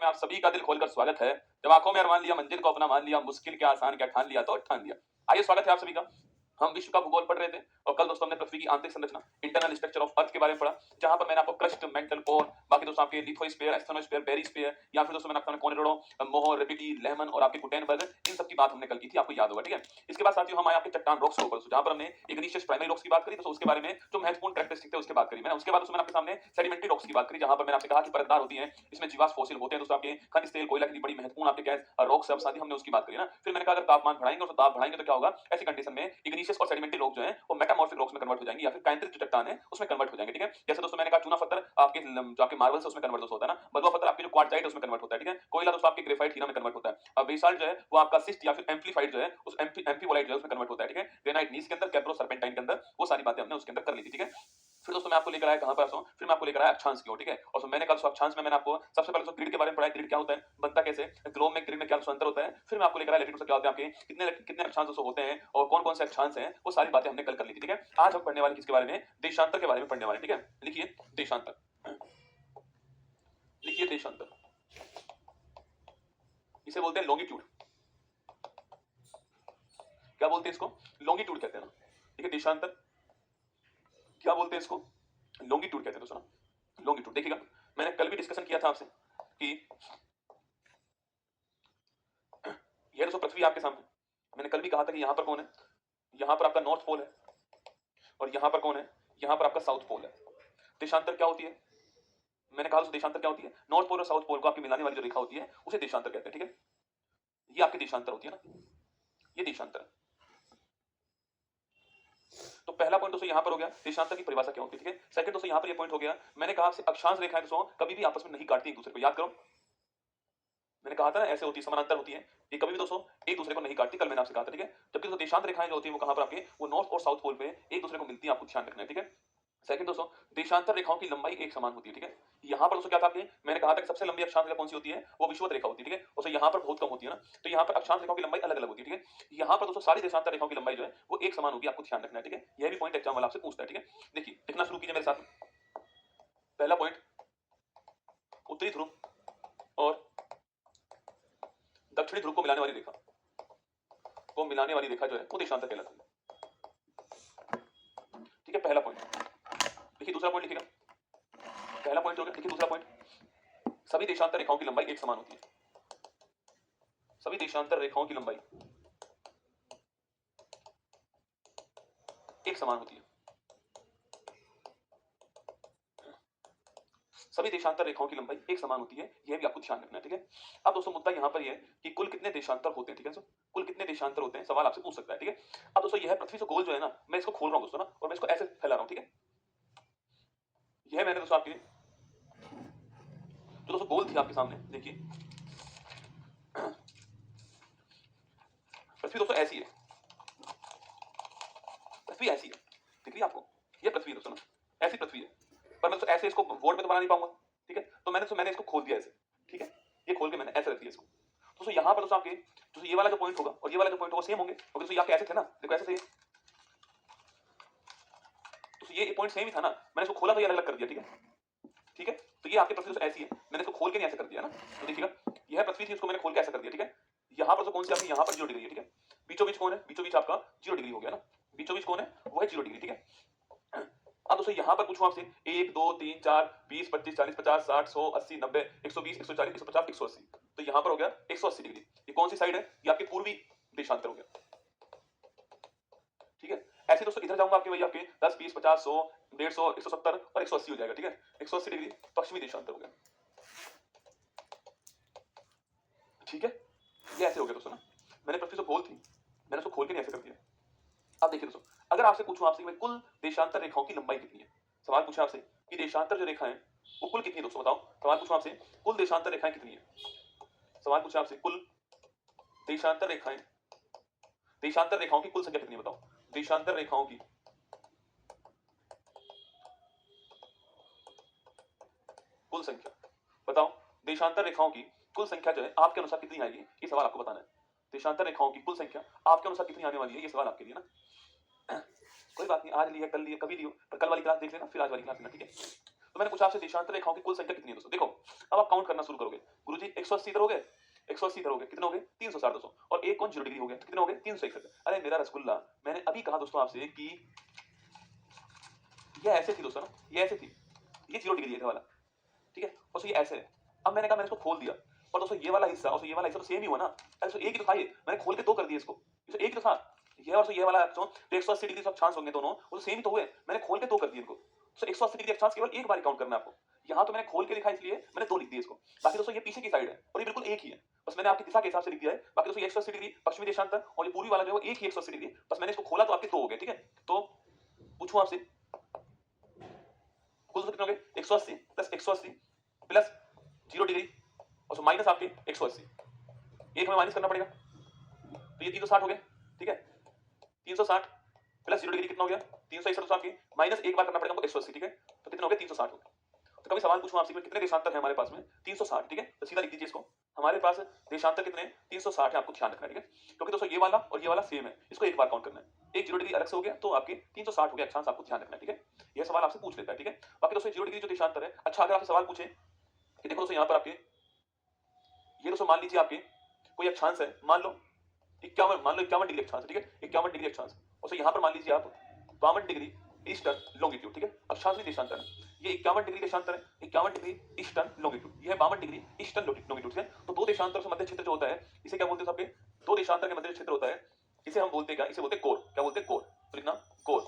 में आप सभी का दिल खोलकर स्वागत है। जब आंखों में अरमान लिया, मंजिल को अपना मान लिया, मुश्किल क्या आसान क्या ठान लिया तो ठान लिया। आइए, स्वागत है आप सभी का। हम विश्व का भूगोल पढ़ रहे थे और कल दोस्तों हमने पृथ्वी की आंतरिक संरचना, इंटरनल स्ट्रक्चर ऑफ अर्थ के बारे में पढ़ा, जहां पर मैंने आपको क्रस्ट, मेंटल कोर, बाकी दोस्तों आपके लिथोस्फीयर, एस्थेनोस्फीयर, बेरिस्फीयर, या फिर दोस्तों मैंने आपको कोनिडोडो, मोहो, रेपिटी, लेहमन और आपके गुटेनबर्ग, इन सब की बात हमने कल की थी, आपको याद होगा, ठीक है। इसके बाद साथियों हम आए आपके चट्टान रॉक्स के ऊपर, जहां पर हमने इग्निशियस प्राइमरी रॉक्स की बात करी, तो उसके बारे में जो महत्वपूर्ण कैरेक्टरिस्टिक थे उसके बात करी मैंने। उसके बाद उसमें आपके सामने सेडिमेंट्री रॉक्स की बात करी, जहां पर मैंने आपसे कहा कि परतदार होती हैं, इसमें जीवाश्म फॉसिल होते हैं दोस्तों, आपके खनिज तेल, कोयला की बड़ी महत्वपूर्ण आपके गैस रॉक्स सब साथी हमने उसकी बात करी ना। फिर मैंने कहा अगर तापमान बढ़ाएंगे और दाब बढ़ाएंगे तो क्या होगा, ऐसी कंडीशन में इग्निशियस और सेडिमेंट्री रॉक जो है वो मेटामॉर्फिक रॉक्स में कन्वर्ट हो जाएंगे, या फिर काइंट्रिक जो चट्टान है उसमें कन्वर्ट हो जाएंगे, ठीक है। जैसे दोस्तों मैंने कहा चूना पत्थर आपके जो आपके मार्बल से उसमें कन्वर्ट होता है ना, बलुआ पत्थर आपके जो क्वार्टजाइट है उसमें कन्वर्ट होता है, ठीक है। कोयला दोस्तों आपके ग्रेफाइट हीरा में कन्वर्ट होता है। अब बेसाल्ट जो है वो आपका सिस्ट या फिर एम्प्लीफाइड जो है उस एम्फीबोलाइट जो है उसमें कन्वर्ट होता है, ठीक है। ग्रेनाइट नीस के अंदर, कैप्रो सर्पेंटाइन के अंदर, वो सारी बातें हमने उसके अंदर कर ली थी, ठीक है। फिर दोस्तों मैं आपको लेकर आया कहां पर, फिर मैं आपको लेकर आया अक्षांश की ओर, ठीक है। और तो मैंने कल अक्षांश में मैंने आपको सबसे पहले तो ग्रिड के बारे में पढ़ाया, ग्रिड क्या होता है, बनता कैसे, ग्लोब में ग्रिड में क्या अंतर होता है। फिर मैं आपको लेकर आया लैटिट्यूड क्या होता है, आपके कितने कितने अक्षांश दोस्तों होते हैं और कौन कौन से अक्षांश हैं, वो सारी बातें हमने कल कर ली थी, ठीक है। आज हम पढ़ने वाले किसके बारे में, देशांतर के बारे में पढ़ने वाले, ठीक है। लिखिए देशांतर, लिखिए देशांतर, इसे बोलते हैं लॉन्गिट्यूड। क्या बोलते हैं इसको, लॉन्गिट्यूड कहते हैं ना, ठीक है। देशांतर क्या बोलते हैं इसको, लॉन्गिट्यूड कहते हैं दोस्तों। लॉन्गिट्यूड देखिएगा, मैंने कल भी डिस्कशन किया था आपसे कि ये दोस्तों पृथ्वी आपके सामने, मैंने कल भी कहा था कि यहां पर कौन है, यहां पर आपका नॉर्थ पोल है, और यहां पर कौन है, यहां पर आपका साउथ पोल है। देशांतर क्या होती है, मैंने कहा देशांतर क्या होती है, नॉर्थ पोल और साउथ पोल को आपकी मिलाने वाली जो रेखा होती है उसे देशांतर कहते हैं, ठीक है। ये आपकी देशांतर होती है ना, ये देशांतर है। तो पहला पॉइंट दोस्तों यहां पर हो गया देशांतर की परिभाषा क्या होती है, ठीक है। सेकंड दोस्तों यहां पर ये पॉइंट हो गया, मैंने कहा आपसे अक्षांश रेखाएं दोस्तों कभी भी आपस में नहीं काटती एक दूसरे को, याद करो, मैंने कहा था ना ऐसे होती है, समानांतर होती है, ये कभी भी दोस्तों एक दूसरे को नहीं काटती, कल मैंने आपसे कहा था, ठीक है। जबकि दोस्तों देशांतर रेखाएं जो होती है वो कहां पर आपके, वो नॉर्थ और साउथ पोल पे एक दूसरे को मिलती है, आपको ध्यान रखना है, ठीक है। सेकंड दोस्तों, देशांतर रेखाओं की लंबाई एक समान होती है, ठीक है। यहां पर दोस्तों क्या था आपके, मैंने कहा था कि सबसे लंबी अक्षांश रेखा कौन सी होती है, वो विषुवत रेखा होती है, ठीक है। और यहां पर बहुत कम होती है ना, तो यहां पर अक्षांश रेखाओं की लंबाई अलग अलग होती है, ठीक है। यहां पर दोस्तों सारी देशांतर रेखाओं की लंबाई जो है वो एक समान होगी, आपको ध्यान रखना है, ठीक है। यह भी पॉइंट एग्जाम वाला आपसे पूछता है, ठीक है। देखिए लिखना शुरू कीजिए मेरे साथ। पहला पॉइंट, उत्तरी ध्रुव और दक्षिणी ध्रुव को मिलाने वाली रेखा, को मिलाने वाली रेखा जो है वो देशांतर कहलाती है, ठीक है। पहला पॉइंट देखिए, दूसरा पॉइंट लिखिएगा, पहला पॉइंट हो गया, देखिए दूसरा पॉइंट, सभी देशांतर रेखाओं की लंबाई एक समान होती है, सभी देशांतर रेखाओं की लंबाई एक समान होती है, सभी देशांतर रेखाओं की लंबाई एक समान होती है, यह भी आपको ध्यान रखना है, ठीक है। अब दोस्तों मुद्दा यहां पर यह है कि कुल कितने देशांतर होते हैं, ठीक है दोस्तों, कुल कितने देशांतर होते हैं, सवाल आपसे पूछ सकता है, ठीक है। अब दोस्तों यह पृथ्वी से गोल जो है ना, मैं इसको खोल रहा हूं दोस्तों ना, और मैं इसको ऐसे फैला रहा हूं, ठीक है। यह मैंने दोस्तों आपके जो दोस्तों गोल थी आपके सामने, देखिए पृथ्वी दोस्तों ऐसी है, पृथ्वी ऐसी है, दिख रही है आपको, यह पृथ्वी है दोस्तों ना, ऐसी पृथ्वी है, पर मैं दोस्तों ऐसे इसको बोर्ड पे तो बना नहीं पाऊंगा, ठीक है। तो मैंने इसको खोल दिया ऐसे, ठीक है, ये खोल के मैंने ऐसे रख दिया इसको। दोस्तों यहां पर दोस्तों आपके दोस्तों ये वाला जो पॉइंट होगा और ये वाला जो पॉइंट होगा सेम होंगे, क्योंकि दोस्तों ये आपके ऐसे थे ना, देखो ऐसे थे, तो ये पॉइंट सेम ही था ना, मैंने इसको खोला तो ये अलग अलग कर दिया, ठीक है, ठीक है। तो ये आपकी पृथ्वी दोस्तों ऐसी है, मैंने इसको खोल के नहीं ऐसे कर दिया ना, तो देखिएगा यह पृथ्वी थी, उसको मैंने खोल के ऐसा कर दिया, ठीक है। यहां पर तो कौन सी आपकी, यहां पर 0 डिग्री है, ठीक है। बीचों बीच कौन है, बीचों बीच आपका 0 डिग्री हो गया ना, बीचों बीच कौन है, वो है 0 डिग्री, ठीक है। अब दोस्तों यहां पर पूछूं आपसे 1 2 3 4 20 25 40 50 60 100 80 90 120 140 150 180, तो यहां पर हो गया 180 डिग्री। ये कौन सी साइड है, ये आपके पूर्वी देशांतर हो गया, ठीक है। ऐसे दोस्तों इधर जाऊंगा आपके वही आपके 10 20 50 100 150 170 और 180 हो जाएगा, ठीक है। 180 डिग्री पश्चिमी देशांतर हो गया, ठीक है। ये ऐसे हो गया दोस्तों ना, मैंने पृथ्वी से गोल थी, मैंने उसको खोल के नहीं ऐसे कर दिया। अब देखिए दोस्तों, अगर आपसे पूछूं आपसे कि भाई कुल देशांतर रेखाओं की लंबाई कितनी है, सवाल पूछा आपसे कि देशांतर जो रेखाएं वो कुल कितनी है दोस्तों, बताओ। सवाल पूछा आपसे कुल देशांतर रेखाएं कितनी है, सवाल पूछा आपसे कुल देशांतर रेखाएं, देशांतर रेखाओं की कुल संख्या कितनी है, बताओ। देशांतर रेखाओं की कुल संख्या बताओ, देशांतर रेखाओं की कुल संख्या जो है आपके अनुसार कितनी आएगी, ये सवाल आपको बताना है। देशांतर रेखाओं की कुल संख्या आपके अनुसार कितनी आने वाली है, ये सवाल आपके लिए ना। कोई बात नहीं, आज लिया कल लिया कभी लियो, पर कल वाली क्लास देख लेना, फिर आज वाली क्लास लेना, ठीक है। तो मैंने पूछा आपसे देशांतर रेखाओं की कुल संख्या कितनी है दोस्तों। देखो अब आप काउंट करना शुरू करोगे, गुरुजी 180 इधर हो गए, 180 इधर हो गए, कितने हो गए 360 दोस्तों, और एक कौन 0 डिग्री हो गया, तो कितने हो गए 361। अरे मेरा रसगुल्ला, मैंने अभी कहा दोस्तों आपसे कि ये ऐसे थी दोस्तों ना, ये ऐसे थी, ये 0 डिग्री है ये वाला, ठीक है, और सो ये ऐसे है। अब मैंने कहा मैंने इसको खोल दिया, और दोस्तों ये वाला हिस्सा और सो ये वाला हिस्सा तो सेम ही हुआ ना। अरे सो एक ही तो था ये, मैंने खोल के दो कर दिए इसको, तो एक ही तो था ये, और सो ये वाला तो 180 डिग्री सब चांस होंगे दोनों, वो तो सेम ही तो हुए, मैंने खोल के दो कर दिए इनको। सो 180 डिग्री चांस केवल एक बार काउंट करना है आपको। यहाँ तो मैंने खोल के लिखा इसलिए मैंने दो लिख दिए इसको, बाकी दोस्तों ये पीछे की साइड है और ये बिल्कुल एक ही है, बस मैंने आपकी दिशा के हिसाब से लिख दिया है। बाकी दोस्तों ये 180 डिग्री पश्चिमी देशांतर और ये पूर्वी वाला जो है वो एक ही 180 डिग्री, बस मैंने इसको खोला तो आपके दो हो गए, ठीक है। तो पूछूं आपसे कुल दोस्तों कितने हो गए 180 प्लस 180 प्लस 0 डिग्री और माइनस आपके 180, एक में माइनस करना पड़ेगा, तो ये 360 हो गया, ठीक है। 360 प्लस 0 डिग्री कितना हो गया 361 आपके, माइनस एक बार करना पड़ेगा हमको 180, ठीक है, तो कितने हो गए 360 हो गए। तो कभी सवाल पूछूं आपसे कि कितने देशांतर है हमारे पास में 360, ठीक है, तो सीधा लिख दीजिए इसको, हमारे पास देशांतर कितने हैं 360 है, आपको ध्यान रखना है, ठीक है, क्योंकि दोस्तों ये वाला और ये वाला सेम है, इसको एक बार काउंट करना है, एक 0 डिग्री अलग से हो गया तो आपके 360 हो गया, अक्षांश आपको ध्यान रखना है, ठीक है। यह सवाल आपसे पूछ लेता है, ठीक है। बाकी दोस्तों 0 डिग्री जो देशांतर है, अच्छा अगर आपसे सवाल पूछे कि देखो दोस्तों यहाँ पर आपके ये दोस्तों मान लीजिए आपके कोई अक्षांश है, मान लो 51, मान लो 51 डिग्री अक्षांश, ठीक है, 51 डिग्री अक्षांश, और सो यहाँ पर मान लीजिए आप 52 डिग्री ईस्टर्न लॉन्गिट्यूड, ठीक है, अक्षांश नहीं देशांतर है, ये 51 डिग्री देशांतर है, 51 डिग्री ईस्टर्न लॉन्गिट्यूड, ये है 52 डिग्री ईस्टर्न लॉन्गिट्यूड, है। तो दो देशांतर से मध्य क्षेत्र जो होता है इसे क्या बोलते हैं आपके, दो देशांतर के मध्य क्षेत्र होता है, इसे हम बोलते हैं क्या, इसे बोलते हैं कोर, क्या बोलते हैं कोर, तो लिखना कोर।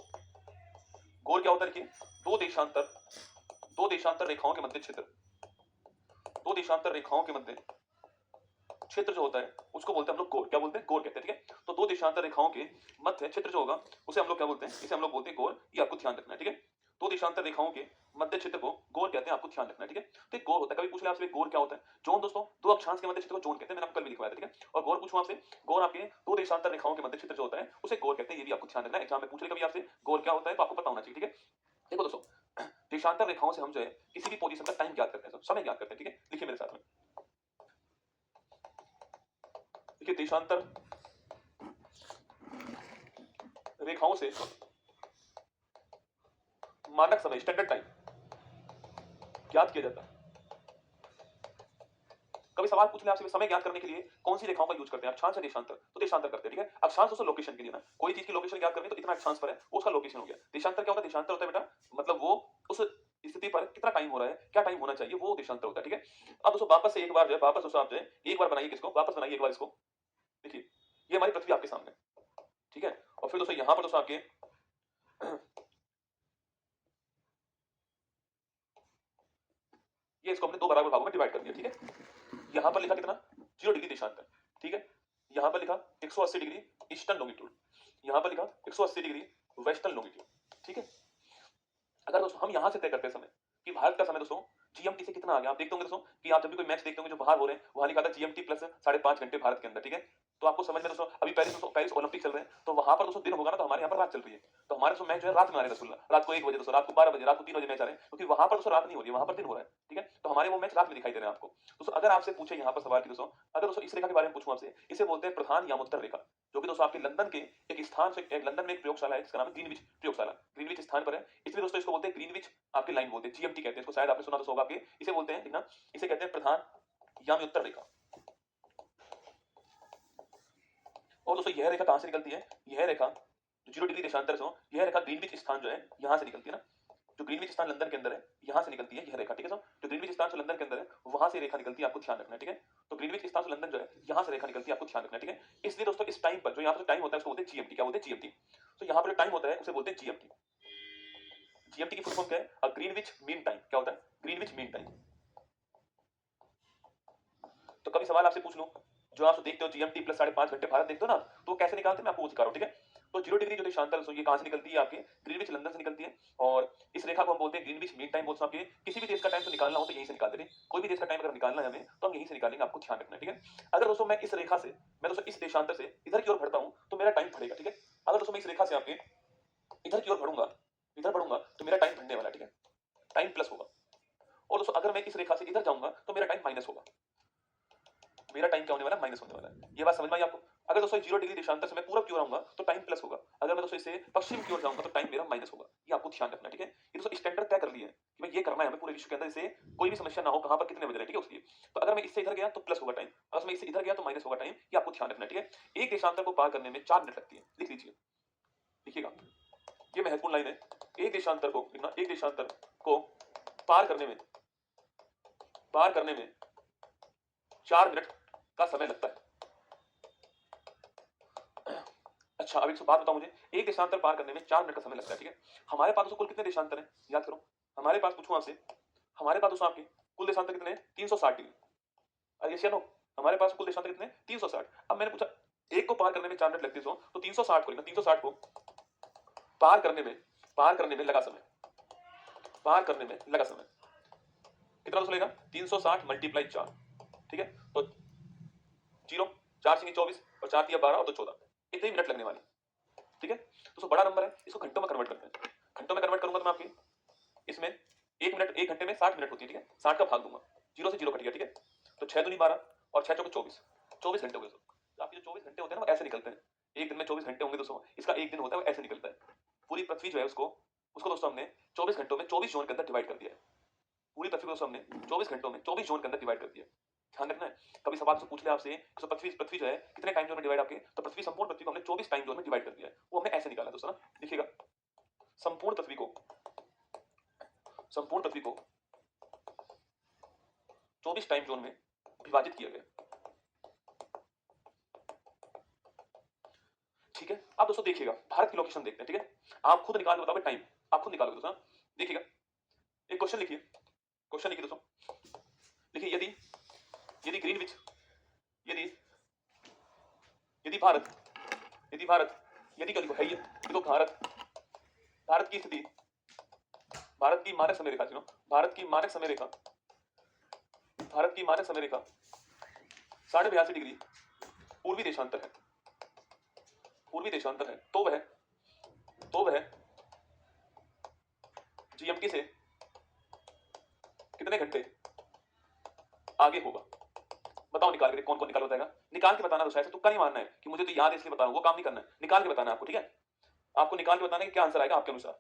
कोर क्या होता है, देखिए दो देशांतर रेखाओं के मध्य क्षेत्र, दो देशांतर रेखाओं के मध्य क्षेत्र जो होता है उसको बोलते हैं हम लोग कोर, क्या बोलते हैं कोर कहते हैं, ठीक है। तो दो देशांतर रेखाओं के मध्य क्षेत्र जो होगा उसे हम लोग क्या बोलते हैं, इसे हम लोग बोलते हैं कोर, ये आपको ध्यान रखना है, ठीक है। दो देशांतर रेखाओं के मध्य क्षेत्र को कोर कहते हैं, आपको ध्यान रखना है, ठीक है। तो एक कोर होता है, कभी पूछ ले आपसे कोर क्या होता है, जोन दोस्तों, दो अक्षांश के मध्य क्षेत्र को जोन कहते हैं, मैंने आपको कल भी लिखवाया था, ठीक है। और कोर पूछूं आपसे, कोर आपके दो देशांतर रेखाओं के मध्य क्षेत्र जो होता है उसे कोर कहते हैं, ये भी आपको ध्यान रखना है, एग्जाम में पूछ ले कभी आपसे कोर क्या होता है तो आपको पता होना चाहिए, ठीक है। देखो दोस्तों देशांतर रेखाओं से हम जो है किसी भी पोजीशन का टाइम ज्ञात करते हैं, समय ज्ञात करते हैं, ठीक है। लिखिए मेरे साथ में, देखिए देशांतर रेखाओं से मानक समय स्टैंडर्ड टाइम ज्ञात किया जाता है। कभी सवाल पूछ ले आपसे समय ज्ञात करने के लिए कौन सी रेखाओं का यूज करते हैं, अक्षांश या देशांतर, तो देशांतर करते हैं, ठीक है। अक्षांश दोस्तों लोकेशन के लिए ना, कोई चीज की लोकेशन ज्ञात करनी तो इतना अक्षांश पर है वो उसका लोकेशन हो गया। देशांतर क्या होता है, देशांतर होता है बेटा मतलब वो उस स्थिति पर कितना टाइम हो रहा है, क्या टाइम होना चाहिए, वो देशांतर होता है, ठीक है। अब दोस्तों वापस से एक बार जो है, वापस दोस्तों आप जो है एक बार बनाइए, किसको वापस बनाइए एक बार इसको, देखिए ये हमारी पृथ्वी आपके सामने, ठीक है। और फिर दोस्तों यहां पर दोस्तों आपके ये इसको हमने दो बराबर भागों में डिवाइड कर दिया, ठीक है। यहां पर लिखा कितना 0 डिग्री देशांतर, ठीक है। यहां पर लिखा 180 डिग्री ईस्टर्न लॉन्गिट्यूड, यहां पर लिखा 180 डिग्री वेस्टर्न लॉन्गिट्यूड, ठीक है। अगर दोस्तों हम यहां से तय करते हैं समय कि भारत का समय दोस्तों जीएमटी से कितना आ गया, आप देखते होंगे दोस्तों कि आप जब भी कोई मैच देखते होंगे जो बाहर हो रहे हैं वहां लिखा था जीएमटी प्लस 5.5 घंटे भारत के अंदर, ठीक है। तो आपको समझ में दोस्तों अभी पेरिस ओलंपिक चल रहे हैं तो वहां पर दोस्तों दिन होगा ना, तो हमारे यहाँ पर रात चल रही है, तो हमारे दोस्तों मैच जो है रात में आ रहे हैं, रात को 1 बजे दोस्तों, रात को 12 बजे, रात को 3 बजे मैच आ रहे हैं, क्योंकि वहां पर दोस्तों रात नहीं हो रही है, वहां पर दिन हो रहा है, ठीक है। तो हमारे वो मैच रात में दिखाई दे रहे हैं आपको। दोस्तों अगर आपसे पूछे यहाँ पर सवाल की दोस्तों, अगर दोस्तों इस रेखा के बारे में पूछूं आपसे, इसे बोलते हैं प्रधान यामोत्तर रेखा, जो कि दोस्तों आपके लंदन के एक स्थान से, एक लंदन में एक प्रयोगशाला है जिसका नाम है ग्रीनविच प्रयोगशाला, ग्रीनविच स्थान पर है, इसलिए दोस्तों इसको बोलते हैं ग्रीनविच आपके लाइन बोलते हैं, जीएमटी कहते हैं इसको, शायद आपने सुना तो होगा आपके, इसे बोलते हैं लिखना, इसे कहते हैं प्रधान यामोत्तर रेखा। और दोस्तों यह रेखा कहां से निकलती है, यह रेखा जो 0 डिग्री देशांतर से हो, यह रेखा ग्रीनविच स्थान जो है यहां से निकलती है ना, जो ग्रीनविच स्थान लंदन के अंदर है यहां से निकलती है यह रेखा, ठीक है। जो ग्रीनविच स्थान से लंदन के अंदर है वहां से रेखा निकलती है, आपको ध्यान रखना है, ठीक है। तो ग्रीनविच स्थान से लंदन जो है यहां से रेखा निकलती है, आपको ध्यान रखना है, ठीक है। इसलिए दोस्तों इस टाइम पर जो यहां पर टाइम होता है उसको बोलते हैं जीएमटी, क्या बोलते हैं जीएमटी। तो यहां पर जो टाइम होता है उसे बोलते हैं जीएमटी। जीएमटी की फुल फॉर्म क्या है, ग्रीनविच मीन टाइम, क्या होता है ग्रीनविच मीन टाइम। तो कभी सवाल आपसे पूछ लूं, जो आप देखते हो जीएमटी प्लस 5.5 घंटे भारत देखते हो ना, तो कैसे निकालते हैं मैं आपको वो सिखा रहा हूं, ठीक है। तो 0 डिग्री जो देशांतर ये कहां से निकलती है, आपके ग्रीनविच लंदन से निकलती है, और इस रेखा को हम बोलते हैं ग्रीनविच मीन टाइम बोलते हैं। आपके किसी भी देश का टाइम तो निकालना हो तो यहीं से निकालते हैं, कोई भी देश का टाइम अगर निकालना है हमें तो हम यहीं से निकालेंगे, आपको ध्यान रखना है, ठीक है। अगर दोस्तों मैं इस रेखा से, मैं दोस्तों इस देशांतर से इधर की ओर बढ़ता हूं तो मेरा टाइम बढ़ेगा, ठीक है। अगर दोस्तों मैं इस रेखा से आपके इधर की ओर बढ़ूंगा, इधर बढ़ूंगा तो मेरा टाइम बढ़ने वाला है, ठीक है, टाइम प्लस होगा। और दोस्तों अगर मैं इस रेखा से इधर जाऊंगा तो मेरा टाइम माइनस होगा, मेरा टाइम क्या होने वाला है, माइनस होने वाला है। ये बात समझ में आई आपको। अगर दोस्तों 0 डिग्री देशांतर से मैं पूरब की ओर आऊंगा तो टाइम प्लस होगा, अगर मैं दोस्तों इसे पश्चिम की ओर जाऊंगा तो टाइम मेरा माइनस होगा। ये आपको ध्यान रखना है, ठीक है। ये दोस्तों स्टैंडर्ड तय कर लिए हैं कि भाई ये करना है हमें पूरे विश्व के अंदर, इसे कोई भी समस्या ना हो कहां पर कितने बज रहे हैं, ठीक है उसके लिए। तो अगर मैं इससे इधर गया तो प्लस होगा टाइम, अगर मैं इससे इधर गया तो माइनस होगा टाइम, ये आपको ध्यान रखना है, ठीक है। एक देशांतर को पार करने में 4 मिनट लगती है, लिख लीजिए, लिखिएगा, ये महत्वपूर्ण लाइन है। एक देशांतर को लिखना, एक देशांतर को पार करने में 4 मिनट का समय लगता है। अच्छा, अब एक बात बताओ मुझे, एक देशांतर पार करने में 4 मिनट का समय लगता है, ठीक है। हमारे पास कुल कितने देशांतर हैं, याद करो। हमारे पास पूछूं आपसे, हमारे पास आपके कुल देशांतर कितने हैं, 360 डिग्री। यस या नो, हमारे पास कुल देशांतर कितने, 360। अब मैंने पूछा एक को पार करने में 4 मिनट लगते हैं, तो 360 को लिखना, 360 को पार करने में लगा समय, पार करने में लगा समय कितना दोस्तों लेगा, 360 मल्टीप्लाई 4, ठीक है। तो 0, 4 से 24 और 4 दिया 12 और 2 14, इतने मिनट लगने वाले, ठीक है। दोस्तों बड़ा नंबर है, इसको घंटों में कन्वर्ट करते हैं। घंटों में कन्वर्ट करूंगा तो मैं आपके इसमें 1 मिनट, 1 घंटे में 60 मिनट होती है, ठीक है। 60 का भाग दूंगा, 0 से 0 कट गया, ठीक है। तो 6 दूनी 12 और 6 चौके 24, 24 घंटे हो गए। तो आपके जो 24 घंटे होते हैं ना वो ऐसे निकलते हैं, एक दिन में 24 घंटे होंगे दोस्तों, इसका एक दिन होता है वो ऐसे निकलता है। पूरी पृथ्वी जो है उसको उसको दोस्तों हमने 24 घंटों में 24 जोन के अंदर डिवाइड कर दिया है। पूरी पृथ्वी को दोस्तों हमने 24 घंटों में 24 जोन के अंदर डिवाइड कर दिया है। ध्यान रखना है, कभी सवाल से पूछ ले आपसे तो पृथ्वी जो है कितने टाइम जोन में डिवाइड, आपके तो पृथ्वी, संपूर्ण पृथ्वी को हमने 24 टाइम जोन में डिवाइड कर दिया है, वो हमने ऐसे निकाला दोस्तों ना, देखिएगा। संपूर्ण पृथ्वी को 24 टाइम जोन में विभाजित किया गया, ठीक है। अब दोस्तों देखिएगा, भारत की लोकेशन देखते हैं, ठीक है। आप खुद निकाल के बताओगे टाइम, आप खुद निकालोगे दोस्तों, देखिएगा। एक क्वेश्चन लिखिए, दोस्तों लिखिए, यदि यदि ग्रीनविच यदि यदि भारत यदि क्या लिखो है, ये लिखो भारत की स्थिति, भारत की मानक समय रेखा, सुनो, भारत की मानक समय रेखा 82.5 डिग्री पूर्वी देशांतर है, तो वह जीएमटी से कितने घंटे आगे होगा। बताओ निकाल के, कौन कौन निकाल बताएगा, निकाल के बताना। दोस्तों ऐसे तुक्का नहीं मारना है कि मुझे तो याद है इसलिए बता रहा हूं, वो काम नहीं करना है, निकाल के बताना है आपको, ठीक है। आपको निकाल के बताना है कि क्या आंसर आएगा आपके अनुसार।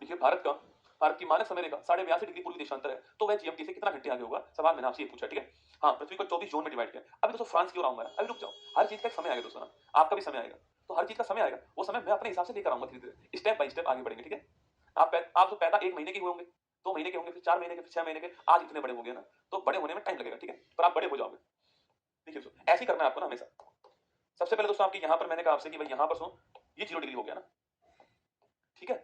देखिए, भारत की मानक समय रेखा 82.5 डिग्री पूर्वी देशांतर है, तो वह जीएमटी से कितना घंटे आगे होगा। सवाल मैंने आपसे ये पूछा, ठीक है। हाँ, पृथ्वी को 24 जोन में डिवाइड किया। अभी दोस्तों फ्रांस की ओर आऊंगा, अभी रुक जाओ, हर चीज का एक समय आएगा दोस्तों ना, आपका भी समय आएगा, तो हर चीज का समय आएगा, वो समय मैं अपने हिसाब से लेकर आऊंगा, धीरे धीरे स्टेप बाय स्टेप आगे बढ़ेंगे, ठीक है। आप तो पैदा 1 महीने के हुए होंगे, 2 महीने के होंगे, फिर 4 महीने के, फिर 6 महीने के, आज इतने बड़े हो गए ना, तो बड़े होने में टाइम लगेगा, ठीक है, पर आप बड़े हो जाओगे। देखिए दोस्तों, ऐसे ही करना है आपको ना हमेशा। सबसे पहले दोस्तों आपके यहाँ पर मैंने कहा आपसे कि भाई यहाँ पर सो ये 0 डिग्री हो गया ना, ठीक है।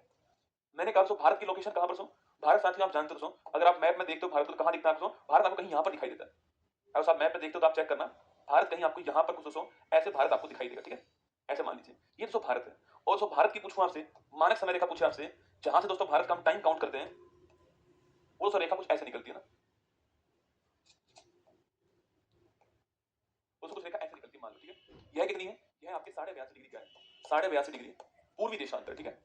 मैंने कहा भारत की लोकेशन कहां पर सो, भारत साथियों आप जानते हो दोस्तों, अगर आप मैप में देखते हो भारत को कहां दिखता है आपको, भारत आपको कहीं यहां पर दिखाई देता है। अगर आप मैप में देखते हो तो आप चेक करना, भारत कहीं आपको यहां पर कुछ दोस्तों ऐसे भारत आपको दिखाई देगा, ठीक है। ऐसे मान लीजिए ये दोस्तों भारत है, और दोस्तों भारत की पूछूं आपसे, मानक समय रेखा पूछे आपसे, जहां से दोस्तों भारत का हम टाइम काउंट करते हैं, वो दोस्तों रेखा कुछ ऐसे निकलती है ना, उसको कुछ रेखा ऐसे निकलती है, मान लो, ठीक है। यह कितनी है, यह आपके 82.5 डिग्री का है, 82.5 डिग्री पूर्वी देशांतर, ठीक है।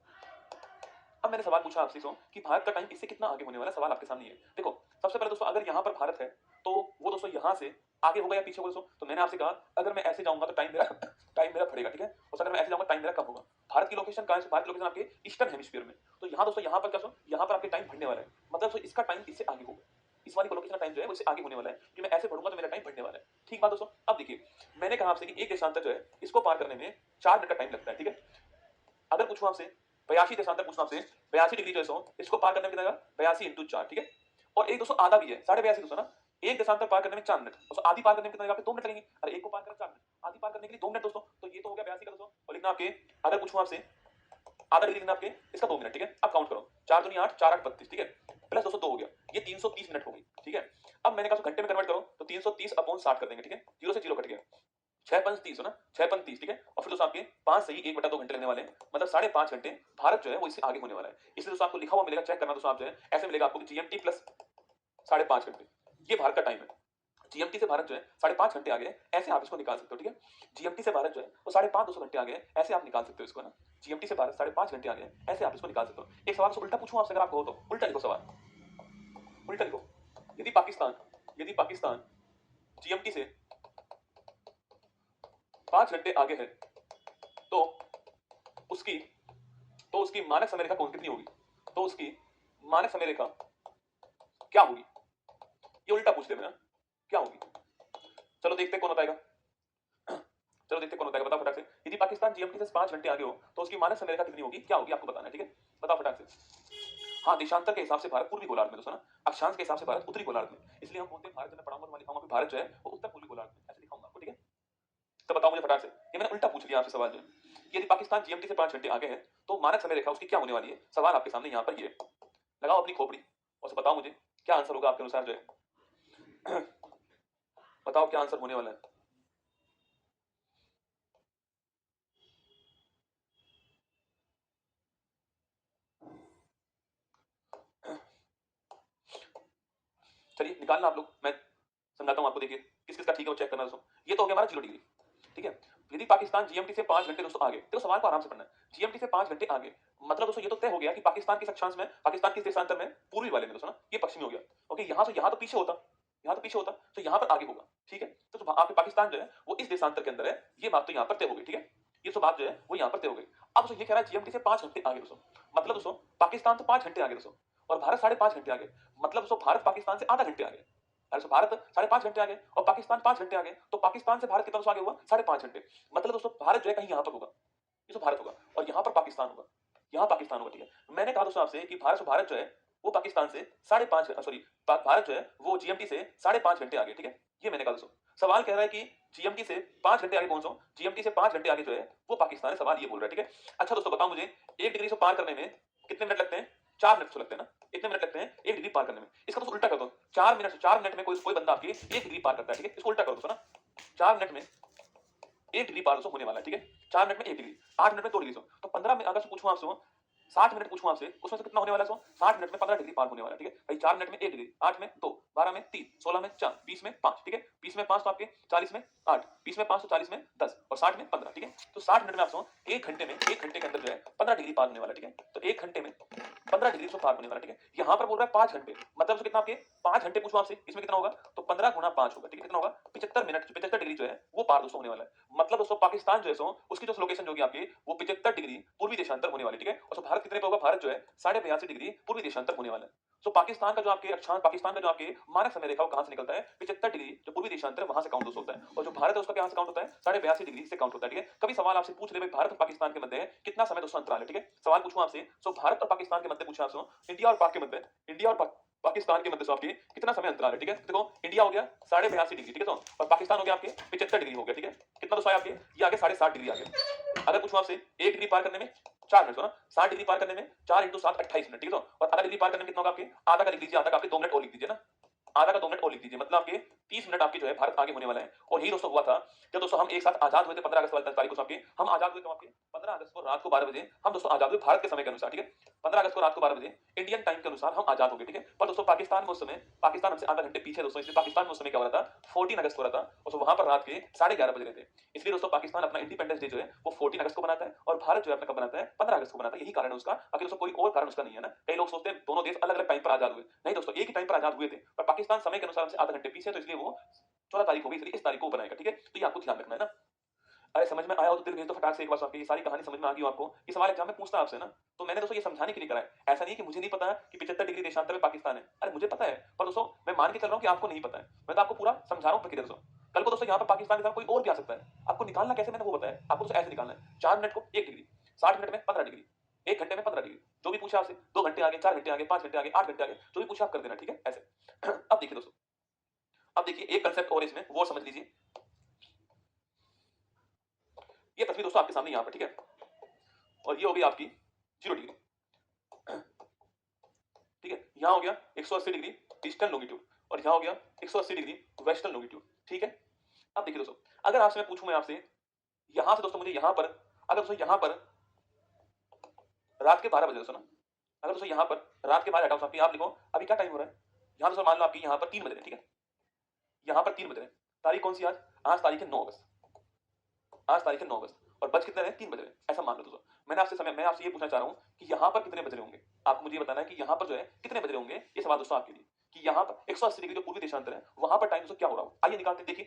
अब मैंने सवाल पूछा आपसे कि भारत का टाइम इससे कितना आगे होने वाला है, सवाल आपके सामने है। देखो सबसे पहले दोस्तों, अगर यहाँ पर भारत है तो वो दोस्तों यहाँ से आगे होगा या पीछे होगा दोस्तों, तो मैंने आपसे कहा अगर मैं ऐसे जाऊंगा तो टाइम मेरा बढ़ेगा, ठीक है। और अगर मैं ऐसे जाऊंगा टाइम मेरा कम होगा। भारत की लोकेशन कहाँ है, भारत की लोकेशन आपके ईस्टर्न हेमिस्फीयर में, तो यहाँ दोस्तों यहाँ पर क्या, यहाँ पर आपके टाइम बढ़ने वाला है, मतलब इसका टाइम इससे आगे होगा, इस वाली लोकेशन का टाइम जो है वो इससे आगे होने वाला है, कि मैं ऐसे बढ़ूंगा तो मेरा टाइम बढ़ने वाला है, ठीक बात दोस्तों। अब देखिए, मैंने कहा आपसे कि एक देशांतर जो है इसको पार करने में 4 मिनट का टाइम लगता है, ठीक है। अगर पूछूं आपसे 82 देशांतर पूछना आपसे, 82 डिग्री जो है इसको पार करने में कितना, 82 इंटू 4, ठीक है। और एक दोस्तों आधा भी है, 82.5 दोस्तों ना, एक देशांतर पार करने में 4 मिनट, दोस्तों आधी पार करने में कितना, 2 मिनट लगेंगे। अरे एक को पार करने 4 मिनट, आधी पार करने के लिए 2 मिनट दोस्तों, तो ये तो हो गया 82 का दोस्तों। और लिखना आपके, अगर पूछूं आपसे आधा डिग्री लिखना आपके, इसका 2 मिनट, ठीक है। अब काउंट करो, 4 दूनी 8, 4 8 32, ठीक है, प्लस दोस्तों 2 हो गया, ये 330 मिनट हो गई, ठीक है। अब मैंने कहा घंटे में कन्वर्ट करो, तो 330 अपॉन 60 कर देंगे, ठीक है, 0 से 0 कट गया, 6 5 30 हो ना, 6 5 30, ठीक है। और फिर दोस्तों आपके 5 सही 1/2 घंटे लगने वाले हैं, मतलब 5.5 घंटे भारत जो है वो इससे आगे होने वाला है। इसलिए दोस्तों आपको लिखा हुआ मिलेगा, चेक करना दोस्तों, आप जो है ऐसे मिलेगा आपको जीएमटी प्लस 5.5 घंटे, ये भारत का टाइम है। जीएमटी से भारत जो है 5.5 घंटे आगे है, ऐसे आप इसको निकाल सकते हो, ठीक है। जीएमटी से भारत जो है वो 5.5 घंटे आगे है, ऐसे आप निकाल सकते हो इसको ना। जीएमटी से भारत 5.5 घंटे आगे है, ऐसे आप इसको निकाल सकते हो। एक सवाल से उल्टा पूछूं आपसे, अगर आपको हो तो उल्टा लिखो सवाल, उल्टा लिखो। यदि पाकिस्तान जीएमटी से 5 घंटे आगे है तो उसकी मानक समय रेखा कौन कितनी होगी? तो उसकी मानक समय रेखा क्या होगी? ये उल्टा पूछ ले मेरा, क्या होगी? चलो देखते हैं कौन बताएगा। चलो देखते हैं कौन बताएगा, बताओ फटाक से। यदि पाकिस्तान जीएमटी से 5 घंटे आगे हो तो उसकी मानक समय रेखा कितनी होगी, क्या होगी, आपको बताना है, ठीक है? बताओ फटाक से। हाँ, देशांतर के हिसाब से भारत पूर्वी गोलार्ध में, दोस्तों ना, अक्षांश के हिसाब से भारत उत्तरी गोलार्ध में, इसलिए हम बोलते हैं भारत, जब मैं पढ़ाऊंगा तो मैं लिखाऊंगा भारत जो है वो उत्तर पूर्वी गोलार्ध में, ऐसे लिखाऊंगा आपको, ठीक है? तो बताओ मुझे फटाक से, ये मैंने उल्टा पूछ लिया आपसे सवाल जो है कि यदि पाकिस्तान जीएमटी से 5 घंटे आगे है तो मानक समय रेखा उसकी क्या होने वाली है? सवाल आपके सामने यहाँ पर ये है। लगाओ अपनी खोपड़ी और बताओ मुझे क्या आंसर होगा आपके अनुसार जो है। बताओ क्या आंसर होने वाला है। चलिए निकालना आप लोग, मैं समझाता हूं आपको। देखिए किस किस का ठीक है वो चेक करना दोस्तों। ये तो हो गया हमारा 0 डिग्री, ठीक है? यदि पाकिस्तान जीएमटी से 5 घंटे दोस्तों आगे, तो सवाल को आराम से पढ़ना है। जीएमटी से 5 घंटे आगे मतलब दोस्तों ये तो तय हो गया कि पाकिस्तान के अक्षांश में, पाकिस्तान के देशांतर में पूर्वी वाले में दोस्तों ना, ये पश्चिमी हो गया। ओके, यहां तो पीछे होता, तो यहां पर आगे होगा, ठीक है? तो आपके पाकिस्तान जो है वो इस देशांतर के अंदर है, ये बात तो यहां पर तय हो गई, ठीक है? ये तो बात जो है वो यहां पर तय हो गई। अब दोस्तों ये कह रहा है जीएमटी से 5 घंटे आगे दोस्तों, मतलब दोस्तों पाकिस्तान तो 5 घंटे आगे दोस्तों, और भारत 5.5 घंटे आगे, मतलब दोस्तों भारत पाकिस्तान से आधा घंटे आगे। अरे भारत 5.5 घंटे आगे और पाकिस्तान 5 घंटे आगे, तो पाकिस्तान से भारत कितना दोस्तों आगे हुआ? 5.5 घंटे। मतलब दोस्तों भारत जो है कहीं यहां पर होगा, ये तो भारत होगा, और यहां पर पाकिस्तान होगा, यहां पाकिस्तान होगा, ठीक है? मैंने कहा दोस्तों आपसे कि भारत जो है वो पाकिस्तान से 5.5, सॉरी, भारत जो है वो जीएमटी से 5.5 घंटे आगे, ठीक है? ये मैंने कहा दोस्तों। सवाल कह रहा है कि जीएमटी से 5 घंटे आगे कौन सा? जीएमटी से 5 घंटे आगे जो है वो पाकिस्तान है, सवाल ये बोल रहा है, ठीक है? अच्छा दोस्तों बताओ मुझे, 1 डिग्री से पार करने में कितने मिनट लगते हैं? 4 मिनट तो लगते हैं ना? इतने मिनट लगते हैं 1 डिग्री पार करने में। इसका तो उल्टा कर दो, 4 मिनट में कोई कोई बंदा आपकी 1 डिग्री पार करता है, ठीक है? इसको उल्टा कर दो ना, 4 मिनट में 1 डिग्री पार होने वाला है, ठीक है? 4 मिनट में 1 डिग्री, 8 मिनट में 2 डिग्री। तो 15 में अगर पूछूं आपसे 60 मिनट पूछूं आपसे, उसमें से कितना होने वाला है? 60 मिनट में 15 डिग्री पार होने वाला है, ठीक है भाई? 4 मिनट में 1 डिग्री, 8 में 2, 12 में 3, 16 में 4, 20 में 5, ठीक है? 20 में 5 तो आपके 40 में 8, 20 में 5 तो 40 में 10, और 60 में 15, ठीक है? तो 60 मिनट में आपसे 1 घंटे में, 1 घंटे के अंदर जो है 15 डिग्री पार होने वाला है, ठीक है? तो 1 घंटे में 15 डिग्री से पार होने वाला, ठीक है? यहाँ पर बोल रहा है 5 घंटे, मतलब कितना आपके 5 घंटे पूछूं आपसे, इसमें कितना होगा? तो 15 गुना 5 होगा, ठीक है? कितना होगा? 75 मिनट, 75 डिग्री जो है वो पार दोस्तों होने वाला है। मतलब दोस्तों पाकिस्तान जो है उसकी जो लोकेशन जो होगी आपकी वो 75 डिग्री पूर्वी देशांतर होने वाली, ठीक है? और भारत कितने पे होगा? भारत जो है 82.5 डिग्री पूर्वी देशांतर होने वाला है। तो पाकिस्तान का जो आपके अक्षांश, पाकिस्तान का जो आपके मानक समय रेखा कहां से निकलता है? 75 डिग्री जो पूर्वी देशांतर है वहां से काउंट दोस्तों होता है, और जो भारत है उसका कहां से काउंट होता है? 82.5 डिग्री से काउंट होता है, ठीक है? कभी सवाल आपसे पूछ ले भाई भारत और पाकिस्तान के मध्य कितना समय दोस्तों अंतराल है, ठीक है? सवाल पूछूं आपसे, सो भारत और पाकिस्तान के मध्य पूछा आपसे, इंडिया और पाक के मध्य, इंडिया और पाकिस्तान के मध्य आपके कितना समय अंतराल है, ठीक है? देखो इंडिया हो गया 82.5 डिग्री, ठीक है? और पाकिस्तान हो गया आपके 75 डिग्री हो गया, ठीक है? कितना दोस्तों आपके ये आगे 7.5 डिग्री आ गया। अगर पूछूं आपसे 1 डिग्री पार करने में 4 मिनट, ना 60 डिग्री पार करने में 4 इंटू 7 28 मिनट, ठीक है? और आधा डिग्री पार करने में कितना होगा आपके? आधा का लिख लीजिए, आधा का आपके 2 मिनट और लिख दीजिए ना, आधा का 2 मिनट और लिख दीजिए, मतलब आपके 30 मिनट आपके जो है भारत आगे होने वाला है। और यही दोस्तों हुआ था जब दोस्तों हम एक साथ आजाद हुए थे 15 अगस्त वाली तारीख को, आपके हम आजाद हुए थे आपके 15 अगस्त को रात को 12 बजे हम दोस्तों आजाद हुए भारत के समय के अनुसार, ठीक है? 15 अगस्त को रात को 12 बजे इंडियन टाइम के अनुसार हम आजाद हो गए, ठीक है? पर दोस्तों पाकिस्तान में उस समय, पाकिस्तान हमसे आधा घंटे पीछे दोस्तों, इसलिए पाकिस्तान में उस समय क्या हो रहा था? 14 अगस्त को रहा था, और वहां पर रात के 11:30 बज रहे थे। इसलिए दोस्तों पाकिस्तान अपना इंडिपेंडेंस डे जो है वो 14 अगस्त को मनाता है, और भारत जो है अपना कब मनाता है? 15 अगस्त को मनाता है। यही कारण है उसका, बाकी दोस्तों कोई और कारण उसका नहीं है ना। कई लोग सोचते हैं दोनों देश अलग अलग टाइम पर आजाद हुए, नहीं दोस्तों एक ही टाइम पर आजाद हुए थे, पर पाकिस्तान समय के अनुसार हमसे आधा घंटे पीछे, तो इसलिए वो 14 तारीख हो गई, इसलिए इस तारीख को बनाएगा, ठीक है? तो ये आपको ध्यान रखना है ना। अरे समझ में आया हो तो दिल भेज दो फटाक से एक बार, आपकी ये सारी कहानी समझ में आ गई हो आपको? ये सवाल एग्जाम में पूछता है आपसे ना, तो मैंने दोस्तों ये समझाने के लिए करा है। ऐसा नहीं है कि मुझे नहीं पता कि 75 डिग्री देशांतर में पाकिस्तान है, अरे मुझे पता है, पर दोस्तों मैं मान के चल रहा हूं कि आपको नहीं पता है। मैं तो आपको पूरा समझा रहा हूं प्रक्रिया दोस्तों। कल को दोस्तों यहाँ पर पाकिस्तान के साथ कोई और भी आ सकता है, आपको निकालना कैसे मैंने वो बताया आपको। दोस्तों ऐसे निकालना है, 4 मिनट को 1 डिग्री, 60 मिनट में 15 डिग्री, 1 घंटे में 15 डिग्री, जो भी पूछा आपसे, 2 घंटे आगे, 4 घंटे आगे, 5 घंटे आगे, 8 घंटे आगे, जो भी पूछा आप कर देना, ठीक है? ऐसे। अब देखिए दोस्तों, अब देखिए एक कंसेप्ट और इसमें वो समझ लीजिए। ये तस्वीर दोस्तों आपके सामने यहाँ पर, ठीक है? और ये हो गई आपकी 0 डिग्री, ठीक है? यहाँ हो गया 180 डिग्री ईस्टर्न लॉन्गिट्यूड, और यहाँ हो गया 180 डिग्री वेस्टर्न लॉन्गिट्यूड, ठीक है? अब देखिए दोस्तों, अगर आपसे मैं पूछूं, मैं आपसे यहाँ से दोस्तों मुझे यहाँ पर, अगर दोस्तों यहाँ पर रात के 12 बजे दोस्तों ना, अगर दोस्तों यहाँ पर रात के 12 हटाओ आपकी, आप लिखो अभी क्या टाइम हो रहा है? यहाँ दोस्तों मान लो आपकी यहाँ पर 3 बज रहे हैं, ठीक है? यहाँ पर 3 बज रहे हैं, तारीख कौन सी आज? आज तारीख है 9 अगस्त, आज तारीख है 9 अगस्त, और बज कितने रहे? 3 बज रहे हैं, ऐसा मान लो दोस्तों। मैं आपसे ये पूछना चाह रहा हूँ कि यहाँ पर कितने बज रहे होंगे? आपको मुझे बताना है कि यहाँ पर जो है कितने बज रहे होंगे। ये सवाल दोस्तों आपके लिए कि यहाँ पर 180 डिग्री जो पूर्वी देशांतर है वहां पर टाइम दोस्तों क्या हो रहा हो। आइए निकालते हैं, देखिए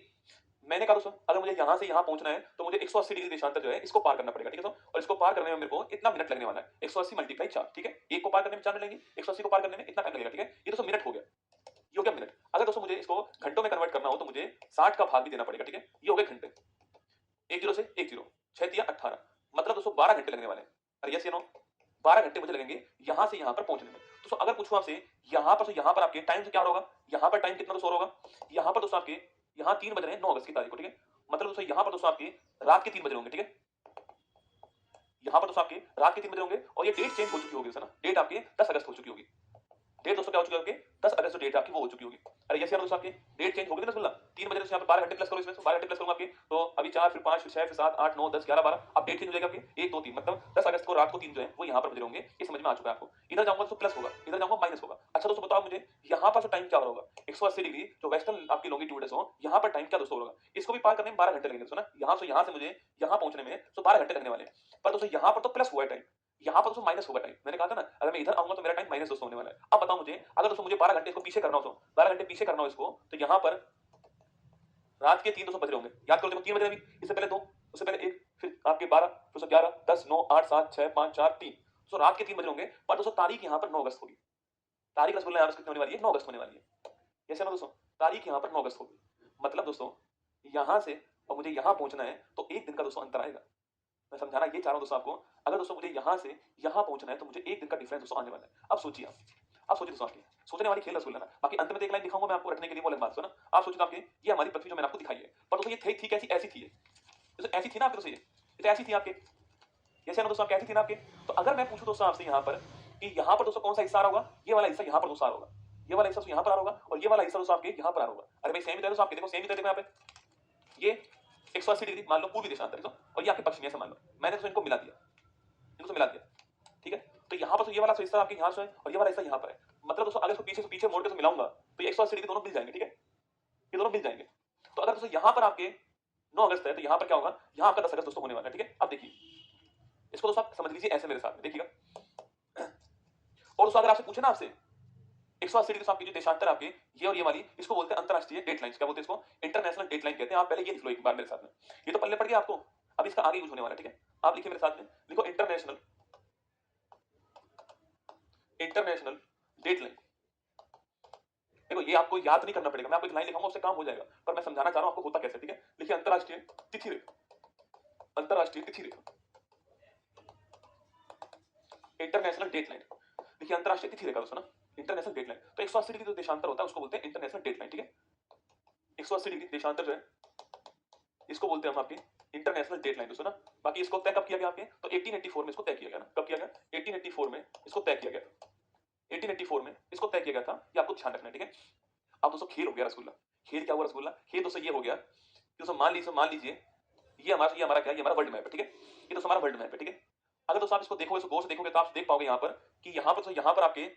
मैंने कहा दोस्तों अगर मुझे यहाँ से यहाँ पहुंचना है तो मुझे 180 डिग्री देशांतर जो है इसको पार करना पड़ेगा, ठीक है दोस्तों। और इसको पार करने में मेरे को इतना मिनट लगने वाला है, 180 मल्टीप्लाई 4, ठीक है। एक को पार करने में 4 मिनट लगेंगे, 180 को पार करने में इतना टाइम लगेगा, ठीक है। ये दोस्तों मिनट हो गया, ये हो गया मिनट। अगर दोस्तों मुझे इसको घंटों में कन्वर्ट करना हो तो मुझे 60 का भाग भी देना पड़ेगा, ठीक है। ये हो गए घंटे, 10 से 10, 6 तिया 18, मतलब दोस्तों 12 घंटे लगने वाले हैं। अरे यस या नो, 12 घंटे मुझे लगेंगे यहाँ से यहाँ पर पहुंचने में। दोस्तों अगर पूछूं आपसे यहाँ पर, तो यहाँ पर आपके टाइम से क्या होगा, यहाँ पर टाइम कितना दोस्तों होगा, यहाँ पर दोस्तों आपके यहाँ 3 बज रहे हैं 9 अगस्त की तारीख को, ठीक है। मतलब दोस्तों यहाँ पर दोस्तों आपके रात के 3 बज रहे होंगे, ठीक है। यहाँ पर दोस्तों आपके रात के 3 बजे होंगे और ये डेट चेंज हो चुकी होगी ना, डेट आपके 10 अगस्त हो चुकी होगी। डेट दोस्तों क्या हो चुकी है आपके 10 अगस्त जो डेट आपकी वो हो चुकी होगी। अरे यस यार दोस्तों आपकी डेट चेंज हो गई ना रसगुल्ला, 3 बजे से यहाँ पर 12 घंटे प्लस करो, इसमें 12 घंटे प्लस करूंगा आपके, तो अभी 4 फिर 5 फिर 6 फिर 7 8 9 10 11 12, अब डेट चेंज हो जाएगा आपके 1 2 3, मतलब 10 अगस्त को रात को 3 जो है वो यहाँ पर बजे होंगे। ये समझ में आ चुका है आपको। इधर जाऊंगा तो प्लस होगा, इधर जाऊंगा माइनस होगा। अच्छा दोस्तों बताओ मुझे यहाँ पर टाइम क्या होगा, 180 डिग्री जो वेस्टर्न आपकी लॉन्गिट्यूड है, यहाँ पर टाइम क्या दोस्तों होगा, इसको भी पार करने में 12 घंटे लगेंगे दोस्तों ना। यहाँ से मुझे यहाँ पहुंचने में तो 12 घंटे लगने वाले हैं। पर दोस्तों यहाँ पर तो प्लस हुआ है टाइम, यहाँ पर दोस्तों माइनस होगा टाइम। मैंने कहा था ना अगर मैं इधर आऊंगा तो मेरा टाइम माइनस दोस्तों होने वाला है। अब बताओ मुझे अगर दोस्तों मुझे 12 घंटे इसको पीछे करना हो, तो 12 घंटे पीछे करना हो इसको, तो यहाँ पर रात के 3 दोस्तों बज रहे होंगे, याद करो देखो 3 बज रहे अभी, इससे पहले 2, उससे पहले 1, फिर आपके 12 फिर 11 10 9 8 7 6 5 4 3, तो रात के 3 बज रहे होंगे। पर दोस्तों तारीख यहाँ पर 9 अगस्त होगी, तारीख रसगुल्ला यहाँ पर कितनी होने वाली है, 9 अगस्त होने वाली है। कैसे ना दोस्तों, तारीख यहाँ पर 9 अगस्त होगी, मतलब दोस्तों यहाँ से और मुझे यहाँ पहुंचना है तो 1 दिन का दोस्तों अंतर आएगा। मैं समझाना ये चाह रहा हूँ दोस्तों आपको, अगर दोस्तों मुझे यहाँ से यहाँ पहुंचना है तो मुझे 1 दिन का डिफरेंस दोस्तों आने वाला है। अब सोचिए आप, अब सोचिए दोस्तों आपकी सोचने वाली खेल रसगुल्ला ना, बाकी अंत में एक लाइन दिखाऊंगा मैं आपको रटने के लिए, वो अलग बात सुना। आप सोचिए आपके ये हमारी पृथ्वी जो मैंने आपको दिखाई है, पर दोस्तों ये थी कैसी, ऐसी थी, दोस्तों ऐसी थी ना आपके, दोस्तों ये तो ऐसी थी आपके, जैसे ना दोस्तों आप कैसी थी ना आपके। तो अगर मैं पूछूं दोस्तों आपसे यहाँ पर कि यहाँ पर दोस्तों कौन सा हिस्सा आ रहा होगा, ये वाला हिस्सा यहाँ पर दोस्तों आ रहा होगा, ये वाला हिस्सा यहाँ पर आ रहा होगा और ये वाला हिस्सा दोस्तों आपके यहाँ पर आ रहा होगा। अरे भाई सेम ही दोस्तों आपके देखो, सेम ही देखो यहाँ पे ये 180 डिग्री मान लो पूर्वी दिशांतर और ये आपके पश्चिमी ऐसा मान लो, मैंने तो इनको मिला दिया, इनको मिला दिया, ठीक है। तो यहाँ पर तो ये वाला हिस्सा आपके यहाँ से है और ये वाला हिस्सा यहाँ पर है, मतलब दोस्तों अगर इसको पीछे से पीछे मोड़ के मिलाऊंगा तो 180 डिग्री दोनों मिल जाएंगे, ठीक है, ये दोनों मिल जाएंगे। तो अगर दोस्तों यहाँ पर आपके 9 अगस्त है तो यहाँ पर क्या होगा, यहाँ आपका 10 अगस्त दोस्तों होने वाला है, ठीक है। अब देखिए इसको दोस्तों आप समझ लीजिए ऐसे मेरे साथ में देखिएगा। और दोस्तों अगर आपसे पूछे ना आपसे 180 डिग्री आपकी जो देशांतर आपके ये और ये वाली, इसको बोलते हैं अंतरराष्ट्रीय डेट लाइन, क्या बोलते हैं इसको, इंटरनेशनल डेट लाइन कहते हैं। आप पहले ये लिख लो एक बार मेरे साथ में, ये तो पल्ले पड़ गया आपको, अब इसका आगे यूज होने वाला है, ठीक है। आप लिखिए मेरे साथ में, लिखो इंटरनेशनल डेट लाइन। देखो ये आपको याद नहीं करना पड़ेगा, मैं आपको एक लाइन लिखाऊंगा उससे काम हो जाएगा, पर मैं समझाना चाह रहा हूं आपको होता कैसे, ठीक है। लिखिए अंतरराष्ट्रीय तिथि रेखा, अंतरराष्ट्रीय तिथि रेखा, इंटरनेशनल डेट लाइन। देखिए अंतरराष्ट्रीय तिथि रेखा दोस्तों ना, इंटरनेशनल डेट लाइन। तो 180 डिग्री जो देशांतर होता है उसको बोलते हैं इंटरनेशनल डेट लाइन, ठीक है। 180 डिग्री देशांतर जो है इसको बोलते हैं हम आपके इंटरनेशनल डेट लाइन दोस्तों ना। बाकी इसको तय कब किया गया आपके, तो 1884 में इसको तय किया गया ना, कब किया गया, 1884 में इसको तय किया गया, 1884 में इसको तय किया गया था, ये आपको ध्यान रखना है, ठीक है। अब दोस्तों खेल हो गया रसगुल्ला, खेल क्या हुआ रसगुल्ला, खेल दोस्तों ये हो गया दोस्तों, मान लीजिए ये हमारा क्या है, ये हमारा वर्ल्ड मैप है, ठीक है। ये दोस्तों हमारा वर्ल्ड मैप है, ठीक है। अगर दोस्तों आप इसको देखोगे, इसको गौर से देखोगे तो आप देख पाओगे यहाँ पर कि यहाँ पर तो यहाँ पर आपके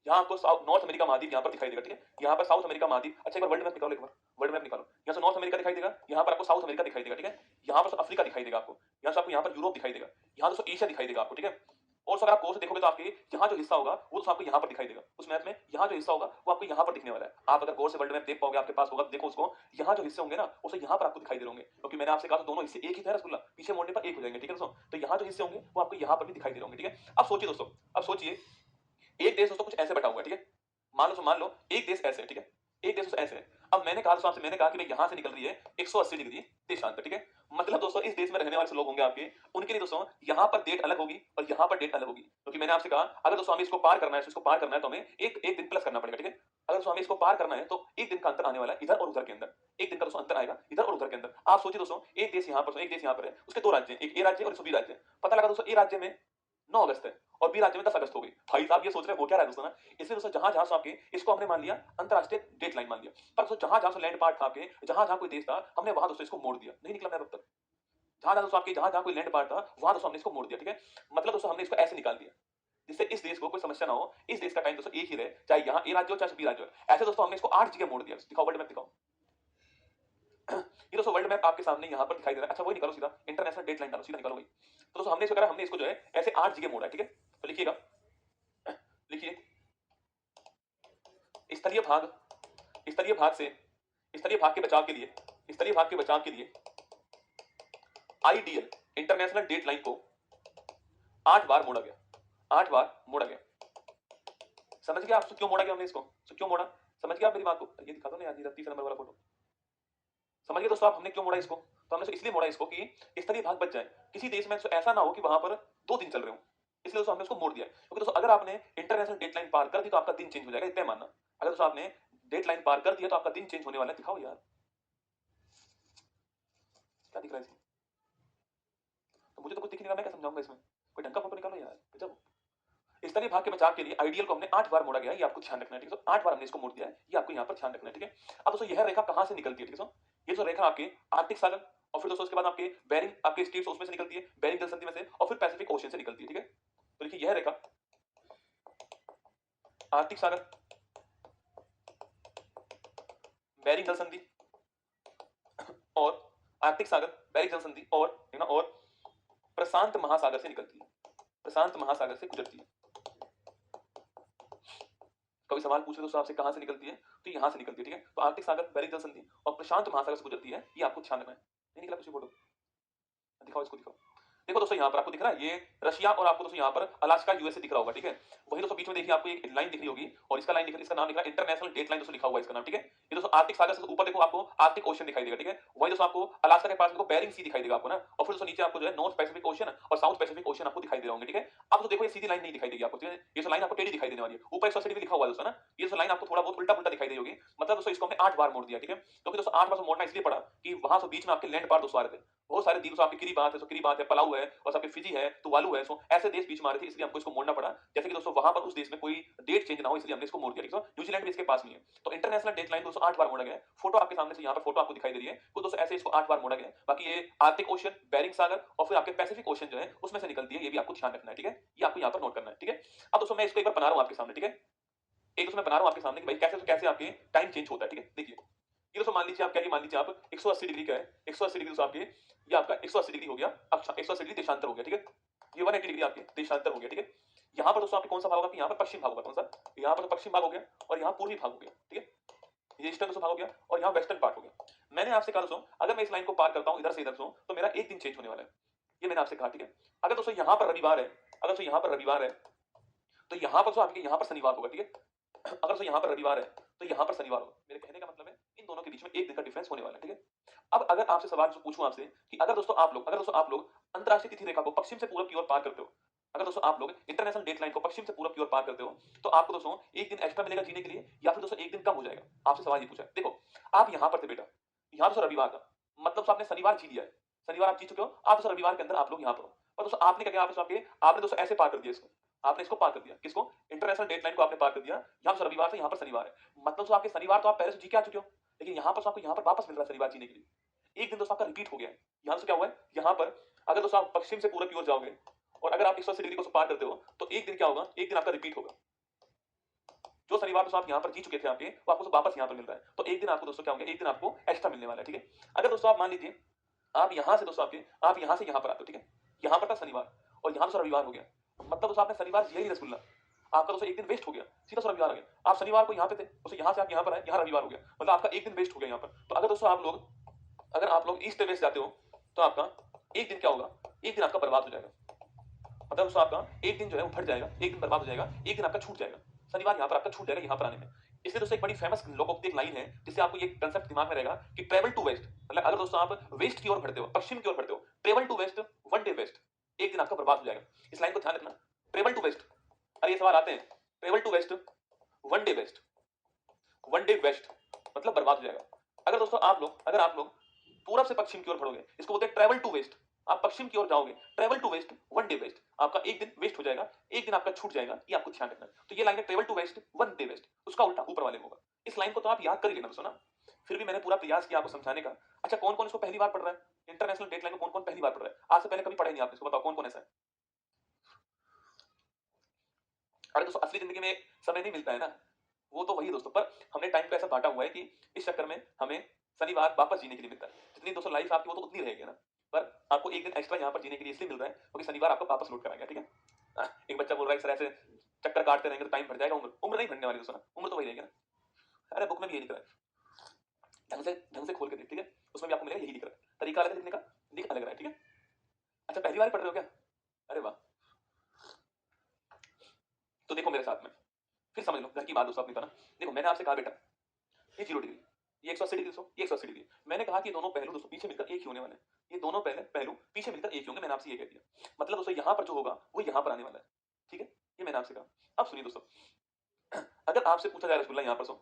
यहाँ आपको नॉर्थ अमेरिका महाद्वीप यहाँ पर दिखाई देगा, ठीक है। यहाँ पर साउथ अमेरिका महाद्वीप, अच्छा एक बार वर्ल्ड मैप निकालो, एक बार वर्ल्ड मैप निकालो, यहाँ से नॉर्थ अमेरिका दिखाई देगा, यहाँ पर आपको साउथ अमेरिका दिखाई देगा, ठीक है। यहाँ पर अफ्रीका दिखाई देगा आपको, यहाँ से आपको यहाँ पर यूरोप दिखाई देगा, यहाँ दोस्तों एशिया दिखाई देगा आपको, ठीक है। और अगर आप गौर से देखोगे तो आपके यहाँ जो हिस्सा होगा वो तो आपको यहाँ पर दिखाई देगा, उस मैप में यहाँ जो हिस्सा होगा वो आपको यहाँ पर दिखने वाला है। आप अगर गौर से वर्ल्ड मैप देख पाओगे, आपके पास होगा, देखो उसको, यहाँ जो हिस्से होंगे ना उसे यहाँ पर आपको दिखाई दे होंगे, क्योंकि मैंने आपसे कहा था दोनों हिस्से एक ही था रसगुल्ला, पीछे मोड़ने पर एक हो जाएंगे, ठीक है दोस्तों। तो यहाँ जो हिस्से होंगे वो आपको यहाँ पर भी दिखाई दे होंगे, ठीक है। अब सोचिए दोस्तों, अब सोचिए एक देश दोस्तों कुछ ऐसे बटा हुआ है, ठीक है। मान लो एक देश ऐसे है, ठीक है, एक देश ऐसे है। अब मैंने कहा दोस्तों आपसे, मैंने कहा कि भाई यहाँ से निकल रही है 180 डिग्री देशांतर, ठीक है। मतलब दोस्तों इस देश में रहने वाले लोग होंगे आपके, उनके लिए दोस्तों यहाँ पर डेट अलग होगी और यहाँ पर डेट अलग होगी, क्योंकि मैंने आपसे कहा अगर दोस्तों हमें इसको पार करना है, इसको पार करना है तो हमें एक दिन प्लस करना पड़ेगा, ठीक है। अगर दोस्तों हमें इसको पार करना है तो 1 दिन का अंतर आने वाला है इधर और उधर के अंदर, 1 दिन का दोस्तों अंतर आएगा इधर और उधर के अंदर। आप सोचिए दोस्तों एक देश यहाँ पर, एक देश यहाँ पर है, उसके 2 राज्य हैं, एक ए राज्य और बी राज्य। पता लगा दोस्तों ए राज्य में 9 अगस्त है और बी राज्य में 10 अगस्त हो गई। भाई साहब ये सोच रहे हो क्या रहा है दोस्तों ना, इसलिए दोस्तों जहां जहां आपके इसको हमने मान लिया अंतरराष्ट्रीय डेट लाइन मान लिया, पर दोस्तों जहां जहां लैंड पार्ट था आपके, जहां जहां कोई देश था, हमने वहां दोस्तों इसको मोड़ दिया, नहीं निकला मैप अब तक। जहां जहां दोस्तों आपके जहां जहां कोई लैंड पार्ट था वहां दोस्तों हमने इसको मोड़ दिया, ठीक है। मतलब दोस्तों हमने इसको ऐसे निकाल दिया जिससे इस देश को कोई समस्या ना हो, इस देश का टाइम दोस्तों एक ही रहे, चाहे यहाँ ए राज्य हो चाहे बी राज्य हो। ऐसे दोस्तों हमने इसको 8 जगह मोड़ दिया। दिखाओ वर्ल्ड मैप दिखाओ, ये दोस्तों वर्ल्ड मैप आपके सामने यहाँ पर दिखाई दे रहा है। अच्छा वही निकालो सीधा, इंटरनेशनल डेट लाइन डालो, सीधा निकालो वही। तो दोस्तों हमने इसको करा, हमने इसको जो है ऐसे 8 जगह मोड़ा है, ठीक है। तो लिखिएगा, लिखिए स्थलीय भाग से स्थलीय भाग के बचाव के लिए, स्थलीय भाग के बचाव के लिए आईडीएल इंटरनेशनल डेडलाइन को 8 बार मोड़ा गया, 8 बार मोड़ा गया। समझ गया आप क्यों मोड़ा गया हमने इसको? क्यों मोड़ा? समझ गया आप मेरी बात को? ये दिखा दो ना यार, ये 30 नंबर वाला फोटो। समझ गए दोस्तों आप हमने क्यों मोड़ा इसको? तो हमने इसलिए मोड़ा इसको कि स्थलीय भाग बच जाए, किसी देश में ऐसा ना हो कि वहां पर 2 दिन चल रहे हो, इसलिए दोस्तों हमने उसको मोड़ दिया। क्योंकि दोस्तों अगर आपने इंटरनेशनल डेडलाइन पार कर दी तो आपका दिन चेंज हो जाएगा, इतना मानना। अगर दोस्तों आपने डेडलाइन पार कर दिया तो आपका दिन चेंज होने वाला है। दिखाओ यार क्या दिख रहा है इसमें? तो मुझे तो कुछ दिख नहीं रहा, मैं क्या समझाऊंगा इसमें? कोई ढंग का फोटो निकालो यार। गजब। स्थलीय भाग के बचाव के लिए आइडियल को हमने 8 बार मोड़ा गया है, ये आपको ध्यान रखना है, ठीक है? तो 8 बार हमने इसको मोड़ दिया है, ये आपको यहाँ पर ध्यान रखना है, ठीक है? अब दोस्तों यह रेखा कहां से निकलती है, ठीक है? ये जो रेखा आपके आर्कटिक सागर और फिर दोस्तों उसके बाद आपके बेरिंग, आपके स्टेट्स उसमें से निकलती है, बेरिंग जल संधि में से, और फिर पैसिफिक ओशन से निकलती है, ठीक है? तो देखिए यह रेखा आर्कटिक सागर, बेरिंग जल संधि और आर्कटिक सागर, बेरिंग जल संधि और है ना, और प्रशांत महासागर से निकलती है, प्रशांत महासागर से गुजरती है। कभी सवाल पूछ ले दोस्तों आपसे कहां से निकलती है, तो यहां से निकलती है, ठीक है? तो आर्कटिक सागर, बेरिंग जल संधि और प्रशांत महासागर से गुजरती है, ये आपको ध्यान रखना है। नहीं निकला कुछ फोटो? दिखाओ इसको, दिखाओ। देखो दोस्तों यहाँ पर आपको दिख रहा है ये रशिया, और आपको दोस्तों यहाँ पर अलास्का यूएसए दिख रहा होगा, ठीक है? वही दोस्तों बीच में देखिए आपको एक लाइन दिख रही होगी, और इसका लाइन इसका नाम लिखा है इंटरनेशनल डेडलाइन, दोस्तों लिखा हुआ है इसका नाम, ठीक है? ये दोस्तों आर्कटिक सागर से ऊपर देखो आपको आर्कटिक ओशन दिखाई देगा, ठीक है? वही दोस्तों आपको अलास्का के पास देखो बेरिंग सी दिखाई देगा आपको ना, और फिर दोस्तों नीचे आपको जो है नॉर्थ पैसिफिक ओशन और साउथ पैसिफिक ओशन आपको दिखाई दे रहे होंगे, ठीक है? अब तो देखो ये सीधी लाइन नहीं दिखाई देगी आपको, ठीक है? ये लाइन आपको टेढ़ी दिखाई देने वाली है, ऊपर 180 डिग्री लिखा हुआ है दोस्तों ना, ये लाइन आपको थोड़ा बहुत उल्टा पुल्टा दिखाई दे होगी। मतलब दोस्तों इसको हमने 8 बार मोड़ दिया, ठीक है? क्योंकि दोस्तों 8 बार मोड़ना इसलिए पड़ा कि वहां से बीच में आपके लैंड पार दोस्तों आ रहे थे, बहुत सारे द्वीप, आपकी किरीबात है, सो किरीबात है, पलाऊ है, और आपके फिजी है, तुवालू है, सो ऐसे देश बीच में आ रहे थे, इसलिए हमको इसको मोड़ना पड़ा। जैसे कि दोस्तों वहां पर उस देश में कोई डेट चेंज ना हो, इसलिए हमने इसको मोड़ दिया, ठीक है? न्यूजीलैंड भी इसके पास में है। तो इंटरनेशनल डेडलाइन दोस्तों 8 बार मोड़ा गया है। फोटो आपके सामने से यहाँ पर फोटो आपको दिखाई दे रही है, तो दोस्तों ऐसे इसको 8 बार मोड़ा गया है। बाकी ये आर्कटिक ओशन, बेरिंग सागर और फिर आपके पैसिफिक ओशन जो है उसमें से निकलती है, ये भी आपको ध्यान रखना है, ठीक है? ये आपको यहाँ पर नोट करना है, ठीक है? अब दोस्तों मैं इसको एक बार बना रहा हूँ आपके सामने, ठीक है? एक दोस्तों मैं बना रहा हूँ आपके सामने कि भाई कैसे कैसे आपके टाइम चेंज होता है, ठीक है? देखिए ये दोस्तों मान लीजिए आप क्या, मान लीजिए आप 180 डिग्री का है, 180 डिग्री दोस्तों आपके, ये आपका 180 डिग्री हो गया, अब 180 डिग्री देशांतर हो गया, ठीक है? ये 180 डिग्री आपके देशांतर हो गया, ठीक है? यहाँ पर दोस्तों आपके कौन सा भाग होगा कि यहाँ पर पश्चिम भाग होगा, कौन सा? यहाँ पर तो पश्चिम भाग हो गया, और यहाँ पूर्वी भाग हो गया, ठीक है? ये ईस्टर्न दोस्तों भाग हो गया, और यहाँ वेस्टर्न पार्ट हो गया। मैंने आपसे कहा दोस्तों अगर मैं इस लाइन को पार करता हूँ इधर से इधर से, तो मेरा एक दिन चेंज होने वाला है, ये मैंने आपसे कहा, ठीक है? अगर दोस्तों यहाँ पर रविवार है, अगर दोस्तों यहाँ पर रविवार है, तो यहाँ पर दोस्तों आपके यहाँ पर शनिवार होगा, ठीक है? अगर दोस्तों यहाँ पर रविवार है तो यहाँ पर शनिवार होगा। मेरे कहने का मतलब है इन दोनों के बीच में एक दिन का डिफरेंस होने वाला है, ठीक है? अब अगर आपसे सवाल पूछूं आपसे कि अगर दोस्तों आप लोग अंतरराष्ट्रीय तिथि रेखा को पश्चिम से पूरब की ओर पार करते हो, अगर दोस्तों आप लोग इंटरनेशनल डेडलाइन को पश्चिम से पूरब की ओर पार करते हो, तो आपको दोस्तों एक दिन एक्स्ट्रा मिलेगा जीने के लिए, या फिर दोस्तों एक दिन कम हो जाएगा? आपसे सवाल ये पूछा है। देखो आप यहाँ पर थे बेटा, यहाँ दोस्तों रविवार का मतलब दोस्तों आपने शनिवार जी लिया है, शनिवार आप जी चुके हो, आप दोस्तों रविवार के अंदर आप लोग यहाँ पर हो, और दोस्तों आपने क्या किया, आपने दोस्तों ऐसे पार कर दिया इसको, आपने इसको पार कर दिया, किसको? इंटरनेशनल डेडलाइन को आपने पार कर दिया। यहाँ से रविवार से यहाँ पर शनिवार है, मतलब तो आपके शनिवार तो आप पहले से जी के आ चुके हो, लेकिन यहाँ पर आपको यहाँ पर वापस मिल रहा है शनिवार जीने के लिए। एक दिन दोस्तों आपका रिपीट हो गया है। यहाँ से क्या हुआ है, यहाँ पर अगर दोस्तों आप पश्चिम से पूरब की ओर जाओगे और अगर आप 180 डिग्री को पार करते हो, तो एक दिन क्या होगा, एक दिन आपका रिपीट होगा। जो शनिवार दोस्तों आप यहाँ पर जी चुके थे आपके, वो आपको वापस यहाँ पर मिल रहा है, तो एक दिन आपको दोस्तों क्या होगा, एक दिन आपको एक्स्ट्रा मिलने वाला है, ठीक है? अगर दोस्तों आप मान लीजिए आप यहाँ से दोस्तों आप यहाँ से यहाँ पर आते हो, ठीक है? यहाँ पर था शनिवार और यहाँ दोस्तों रविवार हो गया, मतलब दोस्तों आपने शनिवार जिया ही रसगुल्ला, आपका दोस्तों एक दिन वेस्ट हो गया, सीधा रविवार आ गया। आप शनिवार को यहाँ पे थे, दोस्तों यहाँ से आप यहाँ पर आए, यहाँ रविवार हो गया, मतलब आपका एक दिन वेस्ट हो गया यहाँ पर। तो अगर दोस्तों आप लोग ईस्ट वेस्ट जाते हो, तो आपका एक दिन क्या होगा, एक दिन आपका बर्बाद हो जाएगा, मतलब दोस्तों आपका एक दिन जो है वो फट जाएगा, एक दिन बर्बाद हो जाएगा, एक दिन आपका छूट जाएगा, शनिवार यहाँ पर आपका छूट जाएगा यहाँ पर आने में। इसलिए दोस्तों एक बड़ी फेमस लोकोक्ति एक लाइन है, जिससे आपको ये कंसेप्ट दिमाग में रहेगा कि ट्रेवल टू वेस्ट, मतलब अगर दोस्तों आप वेस्ट की ओर बढ़ते हो, पश्चिम की ओर बढ़ते हो, travel to west, one day west, एक दिन आपका बर्बाद हो जाएगा। इस लाइन को ध्यान रखना, ट्रेवल टू वेस्ट। अरे ये सवाल आते हैं, travel to west, one day west, one day west मतलब बर्बाद हो जाएगा। अगर आप लोग पूरब से पश्चिम की ओर बढ़ोगे, इसको बोलते हैं ट्रेवल टू वेस्ट। आप पश्चिम की ओर जाओगे, travel to west, one day west, आपका एक दिन वेस्ट हो जाएगा, एक दिन आपका छूट जाएगा, ये आपको ध्यान रखना है। तो ये लाइन है travel to west, one day west, उसका उल्टा ऊपर वाले में होगा। इस लाइन को तो आप याद कर लेना दोस्तों ना, फिर भी मैंने पूरा प्रयास किया आपको समझाने का। अच्छा कौन कौन इसको पहली बार पढ़ रहा है, इंटरनेशनल डेडलाइन को कौन कौन पहली बार पढ़ रहा है? आज से पहले कभी पढ़ा नहीं आपने इसको, बताओ कौन कौन ऐसा है? अरे दोस्तों असली जिंदगी में समय नहीं मिलता है ना, वो तो वही दोस्तों, पर हमने टाइम को ऐसा बांटा हुआ है कि इस चक्कर में हमें शनिवार वापस जीने के लिए मिलता है। जितनी दोस्तों लाइफ आपकी वो तो उतनी रहेगी ना, पर आपको एक दिन एक्स्ट्रा यहाँ पर जीने के लिए इसलिए मिल रहा है क्योंकि शनिवार आपको वापस लौट कर आएगा, ठीक है? एक बच्चा बोल रहा है सर ऐसे चक्कर काटते रहेंगे तो टाइम बढ़ जाएगा, उम्र नहीं बढ़ने वाली दोस्तों ना, उम्र तो वही रहेगी ना। अरे बुक में भी ये लिखा है, ढंग से खोल के देख, ठीक है, उसमें भी आपको मिलेगा यही लिख रहा है, तरीका अलग है लिखने का, लिख अलग रहा है, ठीक है। अच्छा पहली बार पढ़ रहे हो क्या? अरे वाह। तो देखो मेरे साथ में, फिर समझ लो घर की बात दोस्तों अपनी तरह। देखो मैंने आपसे कहा बेटा ये 0 डिग्री, ये 180 डिग्री दोस्तों, ये 180 डिग्री। मैंने कहा कि ये दोनों पहलू दोस्तों पीछे मिलकर एक ही होने वाले हैं। ये दोनों पहलू पीछे मिलकर एक ही होंगे, मैंने आपसे ये कह दिया। मतलब दोस्तों यहाँ पर जो होगा वो यहाँ पर आने वाला है, ठीक है, ये मैंने आपसे कहा। अब सुनिए दोस्तों, अगर आपसे पूछा जाए रसगुल्ला यहाँ पर सो,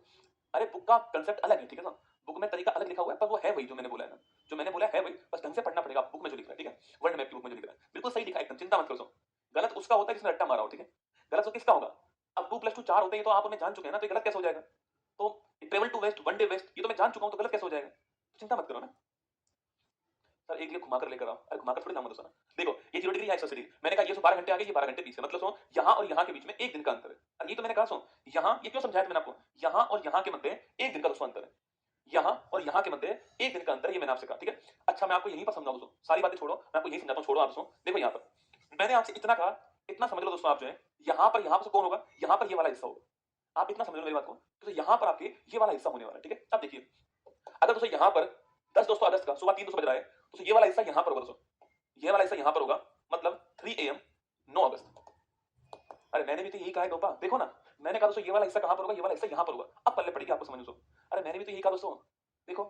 अरे बुक का कंसेप्ट अलग है, ठीक है ना, बुक में तरीका अलग लिखा हुआ है, पर वो है वही जो मैंने बोला है ना, जो मैंने बोला है वही, बस ढंग से पढ़ना पड़ेगा। बुक में जो लिख रहा है, ठीक है, वर्ल्ड मैप की बुक में जो लिख रहा है बिल्कुल सही लिखा है एकदम, चिंता मत करो सो। गलत उसका होता है जिसने रट्टा मारा हो, ठीक है, गलत तो किसका होगा? अब 2 + 2 4 होते हैं, तो आप हमें जान चुके हैं ना, तो ये गलत कैसे हो जाएगा? तो travel to west, one day west, ये तो मैं जान चुका हूं, तो गलत कैसे हो जाएगा? चिंता मत करो ना सर, एक लिए घुमाकर लेकर आओ। अरे घुमाकर थोड़ी जाऊंगा दोस्तों ना। देखो ये 0 डिग्री है, 180 डिग्री, मैंने कहा ये 12 घंटे आगे, ये 12 घंटे पीछे, मतलब सो यहाँ और यहाँ के बीच में एक दिन का अंतर है। और ये तो मैंने कहा सो, यहाँ ये क्यों समझाया था मैंने आपको, यहाँ और यहाँ के मध्य एक दिन का दोस्तों अंतर है, यहाँ और यहाँ के मध्य एक दिन का अंतर है, ये मैंने आपसे कहा, ठीक है। अच्छा मैं आपको यहीं पर समझाऊं दोस्तों, सारी बातें छोड़ो, मैं आपको यही समझाता हूँ, छोड़ो आप दोस्तों। देखो यहाँ पर मैंने आपसे इतना कहा, इतना समझ लो दोस्तों। आप जो है यहाँ पर कौन होगा, यहाँ पर ये वाला हिस्सा होगा, आप इतना समझ लो मेरी बात को। तो यहाँ पर आपके ये वाला हिस्सा होने वाला है, ठीक है। अब देखिए अगर दोस्तों यहाँ पर 10 दोस्तों अगस्त का सुबह 3 दोस्तों बज रहा है, तो ये वाला हिस्सा यहाँ पर होगा दोस्तों, ये वाला हिस्सा यहाँ पर होगा, मतलब 3 AM 9 अगस्त। अरे मैंने भी तो यही कहा है दोपा, देखो ना, मैंने कहा दोस्तों ये वाला हिस्सा कहाँ पर होगा, ये वाला हिस्सा यहाँ पर होगा। अब पल्ले पड़ेगी आपको समझ दोस्तों। अरे मैंने भी तो यही कहा दोस्तों, देखो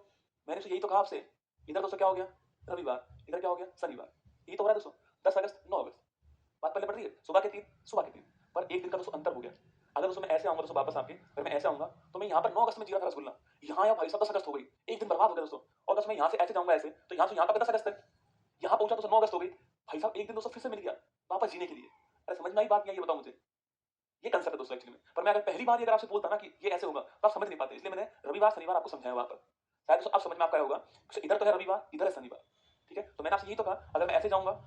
मैंने तो यही तो कहा आपसे। इधर दोस्तों क्या हो गया रविवार, इधर क्या हो गया शनिवार, यही तो हो रहा है दोस्तों, 10 अगस्त 9 अगस्त। बात पल्ले पड़ रही है, सुबह के 3 सुबह के 3, पर एक दिन का दोस्तों अंतर हो गया। अगर दोस्तों मैं ऐसे आऊंगा दोस्तों वापस आपके, अगर मैं ऐसे आऊंगा तो मैं यहाँ पर 9 अगस्त में जी रहा था रसगुल्ला, यहाँ या भाई साहब 10 अगस्त हो गई, एक दिन बर्बाद हो गया दोस्तों। और दोस्तों मैं यहाँ से ऐसे जाऊंगा ऐसे, तो यहाँ से यहाँ पर 10 अगस्त है, यहाँ पहुंचा दोस्तों 9 अगस्त हो गई, भाई साहब एक दिन दोस्तों फिर से मिल गया वापस जीने के लिए। अरे समझ में आई बात नहीं आई, ये बताओ मुझे, ये कंसेप्ट है दोस्तों एक्चुअली में। पर मैं अगर पहली बार ही अगर आपसे बोलता ना कि ये ऐसे होगा, तो आप समझ नहीं पाते, इसलिए मैंने रविवार शनिवार आपको समझाया वहां पर, शायद दोस्तों अब समझ में आपका होगा। इधर तो है रविवार, इधर है शनिवार, ठीक है। तो मैंने आपसे यही तो कहा, अगर मैं ऐसे जाऊंगा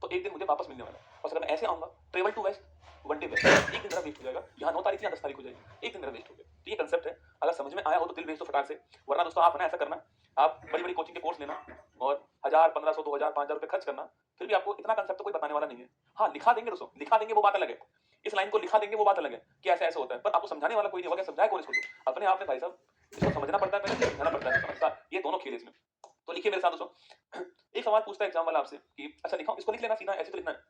तो एक दिन मुझे वापस मिलने वाला है, और अगर मैं ऐसे आऊंगा travel to west, one day west, एक दिन मेरा वेस्ट हो जाएगा। यहाँ 9 तारीख या 10 तारीख हो जाएगी, एक दिन मेरा वेस्ट हो गया। तो ये कंसेप्ट है, अगर समझ में आया हो तो दिल भेज दो फटाक से, वरना दोस्तों आप ना ऐसा करना, आप बड़ी बड़ी कोचिंग के कोर्स लेना और 1000 1500 2000 5000 रुपए खर्च करना, फिर भी आपको इतना कंसेप्ट तो कोई बताने वाला नहीं है। हाँ लिखा देंगे दोस्तों, लिखा देंगे वो बात अलग है, इस लाइन को लिखा देंगे वो बात अलग है कि ऐसा ऐसा होता है, पर आपको समझाने वाला कोई नहीं होगा। समझाए कौन इसको, तो अपने आप में भाई साहब इसको समझना पड़ता है, पहले समझाना पड़ता है, समझता ये दोनों खेल इसमें। तो लिखिए मेरे साथ दोस्तों, एक सवाल पूछता है एग्जाम वाला आपसे कि अच्छा लिखो, इसको लिख लेना सीधा, ऐसे तो लिखना है,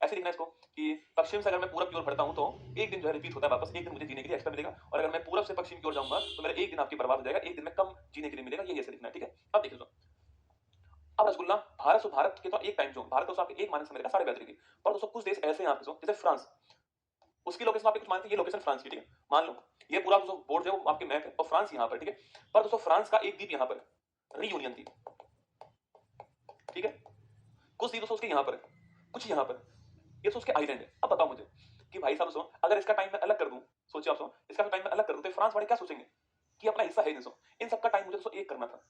ऐसे लिखना है इसको कि पश्चिम से अगर मैं पूरब की ओर बढ़ता हूं तो एक दिन जो है रिपीट होता है वापस, एक दिन मुझे जीने के लिए एक्स्ट्रा मिलेगा, और अगर मैं पूरब से पश्चिम की ओर जाऊंगा तो मेरा एक दिन आपकी बर्बाद हो जाएगा, एक दिन में कम जीने के लिए मिलेगा, ये ऐसे लिखना है, ठीक है। अब देखिए दोस्तों, अब रसगुल्ला भारत के तो एक टाइम जोन, भारत तो आपके एक मानक समय का 12:30 डिग्री, पर दोस्तों कुछ देश ऐसे हैं आपके जैसे फ्रांस, उसकी लोकेशन आपके कुछ मानते हैं, ये लोकेशन फ्रांस की, ठीक है, मान लो ये पूरा दोस्तों बोर्ड जो है वो आपके मैप है, और फ्रांस यहाँ पर, ठीक है। पर दोस्तों फ्रांस का एक द्वीप यहाँ पर, रीयूनियन द्वीप, ठीक है, कुछ द्वीप दोस्तों उसके यहाँ पर है, कुछ यहाँ पर, ये तो उसके आइलैंड है। अब बताओ मुझे कि भाई साहब दोस्तों अगर इसका टाइम मैं अलग कर दूं, सोचिए आप दोस्तों, इसका टाइम मैं अलग कर दूं तो फ्रांस वाले क्या सोचेंगे कि अपना हिस्सा है दोस्तों, इन सबका टाइम मुझे दोस्तों एक करना था,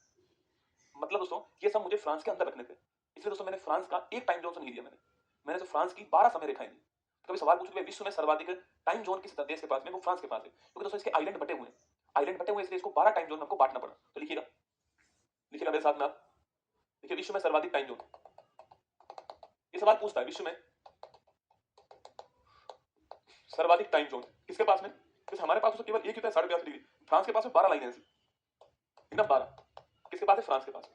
मतलब दोस्तों ये सब मुझे फ्रांस के अंदर रखने थे, इसलिए दोस्तों मैंने फ्रांस का एक टाइम जोन नहीं लिया, मैंने तो फ्रांस की 12 समय रेखाएं दी। कभी सवाल पूछो कि विश्व में सर्वाधिक टाइम जोन किस देश के पास में, वो फ्रांस के पास है, क्योंकि दोस्तों इसके आइलैंड बटे हुए हैं, आइलैंड बटे हुए इसलिए इसको 12 टाइम जोन में हमको बांटना पड़ा। तो लिखिएगा, लिखिएगा मेरे साथ में आप, देखिए विश्व में सर्वाधिक टाइम जोन, ये सवाल पूछता है विश्व में सर्वाधिक टाइम जोन किसके पास में, क्योंकि हमारे पास तो केवल एक ही होता है 82.5 डिग्री, फ्रांस के पास में 12 लाइनें ऐसी, एकदम 12, किसके पास है, फ्रांस के पास।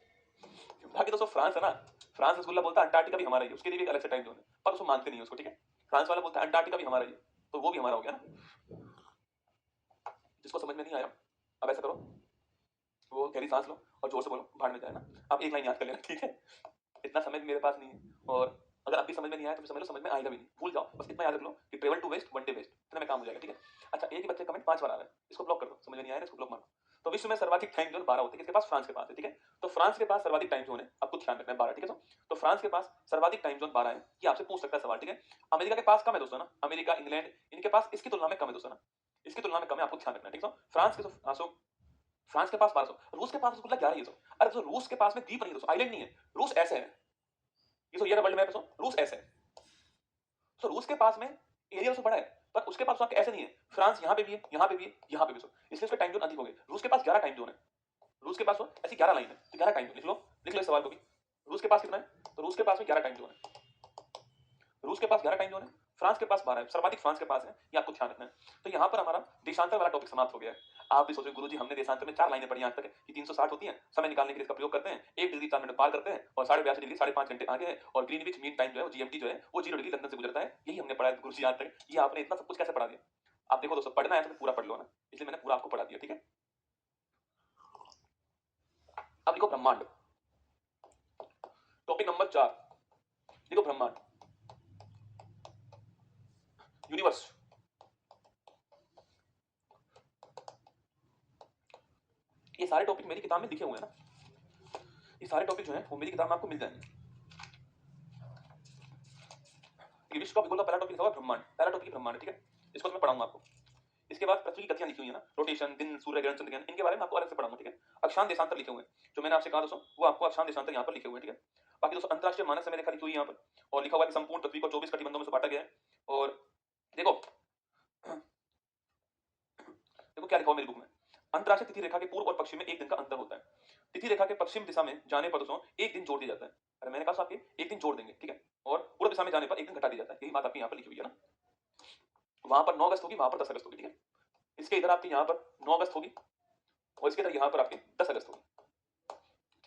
बाकी दोस्तों फ्रांस है ना, फ्रांस रसगुल्ला बोलता है अंटार्कटिका भी हमारा ही है, उसके लिए भी एक अलग से टाइम जोन है, पर उसको मानते नहीं है उसको, ठीक है। फ्रांस वाला बोलता है अंटार्कटिका भी हमारा ही है, तो वो भी हमारा हो गया ना। जिसको समझ में नहीं आया, अब ऐसा करो, वो गहरी सांस लो और जोर से बोलो, भाड़ में जाए ना। आप एक लाइन याद कर लेना, ठीक है, इतना समय मेरे पास नहीं है, और अगर अभी समझ में नहीं आया तो समझ लो समझ में आएगा भी नहीं, भूल जाओ, बस इतना याद रख लो कि travel to west, one day west, इतना में काम हो जाएगा, ठीक है। अच्छा एक ही बच्चे कमेंट 5 बार आ रहा है, इसको ब्लॉक कर दो, समझ में नहीं आया इसको ब्लॉक मारो। तो विश्व में सर्वाधिक टाइम जोन 12 होते हैं, किसके पास, फ्रांस के पास है, ठीक है। तो फ्रांस के पास सर्वाधिक टाइम जोन है, आपको ध्यान रखना है 12, ठीक है। तो फ्रांस के पास सर्वाधिक टाइम जोन 12 है, ये आपसे पूछ सकता है सवाल, ठीक है। अमेरिका के पास कम है दोस्तों ना, अमेरिका इंग्लैंड इनके पास इसकी तुलना में कम है दोस्तों ना, इसकी तुलना में कम है, आपको ध्यान रखना है, ठीक है। फ्रांस के फ्रांस के पास 1200, रूस के पास रसगुल्ला 11 ही है। अरे दोस्तों रूस के पास में द्वीप नहीं दोस्तों, आइलैंड नहीं है, रूस ऐसे है, ये तो ये वर्ल्ड मैप है दोस्तों, रूस ऐसे है, तो रूस के पास में एरिया तो बड़ा है, पर उसके पास ऐसे नहीं है, फ्रांस यहाँ पे भी है, यहाँ पे भी है, यहाँ पे भी, इसलिए उसका टाइम जोन अधिक हो गए। रूस के पास 11 टाइम जोन है, रूस के पास ऐसी 11 लाइन है, तो 11 टाइम जोन लिख लो, लिख लो इस सवाल को भी, रूस के पास कितना है, तो रूस के पास में 11 टाइम जोन है, रूस के पास 11 टाइम जोन है, फ्रांस के पास 12 है, सर्वाधिक फ्रांस के पास है, ये आपको ध्यान रखना है। तो यहाँ पर हमारा देशांतर वाला टॉपिक समाप्त हो गया है। आप भी सोचो गुरुजी हमने देशांतर में 4 लाइनें पढ़ी आज तक कि 360 होती हैं, समय निकालने के लिए इसका प्रयोग करते हैं, 1 डिग्री 4 मिनट पार करते हैं और 82.5 डिग्री 5.5 घंटे आगे है और ग्रीनविच मीन टाइम जो है वो जीएमटी जो है वो 0 डिग्री लंदन से गुजरता है। यही हमने पढ़ा है गुरुजी आज तक। ये आपने इतना सब कुछ कैसे पढ़ा दिया? आप देखो दोस्तों, पढ़ना है तो पूरा पढ़ लो ना, इसलिए मैंने पूरा आपको पढ़ा दिया, ठीक है? अब देखो ब्रह्मांड, टॉपिक नंबर 4, देखो ब्रह्मांड, यूनिवर्स। ये सारे टॉपिक मेरी किताब में लिखे हुए हैं ना, ये सारे टॉपिक जो हैं वो मेरी किताब में आपको मिल जाएंगे। विश्व का भूगोल का पहला टॉपिक लिखा हुआ है ब्रह्मांड, पहला टॉपिक ब्रह्मांड, ठीक है? इसको मैं पढ़ाऊंगा आपको। इसके बाद पृथ्वी की गतियां लिखी हुई है ना, रोटेशन, दिन, सूर्य ग्रहण, चंद्र ग्रहण, इनके बारे में आपको अलग से पढ़ाऊंगा, ठीक है? अक्षांश देशांतर लिखे हुए हैं, जो मैंने आपसे कहा दोस्तों, वो आपको अक्षांश देशांतर यहाँ पर लिखे हुए हैं, ठीक है? बाकी दोस्तों अंतरराष्ट्रीय मानक समय रेखा लिखी हुई है यहाँ पर और लिखा हुआ है कि संपूर्ण पृथ्वी को 24 कटिबंधों में से बांटा गया है। और देखो देखो क्या लिखा हुआ मेरी बुक में, अंतरराष्ट्रीय तिथि रेखा के पूर्व और पश्चिम में 1 दिन का अंतर होता है। तिथि रेखा के पश्चिम दिशा में जाने पर दोस्तों 1 दिन जोड़ दिया जाता है। अरे मैंने कहा आपके 1 दिन जोड़ देंगे, ठीक है? और पूर्व दिशा में जाने पर 1 दिन घटा दिया जाता है। यही बात आपकी यहाँ पर लिखी हुई है ना, वहां पर 9 अगस्त होगी, वहां पर 10 अगस्त होगी, ठीक है? इसके इधर आपके यहाँ पर 9 अगस्त होगी और इसके इधर यहाँ पर आपके 10 अगस्त होगी,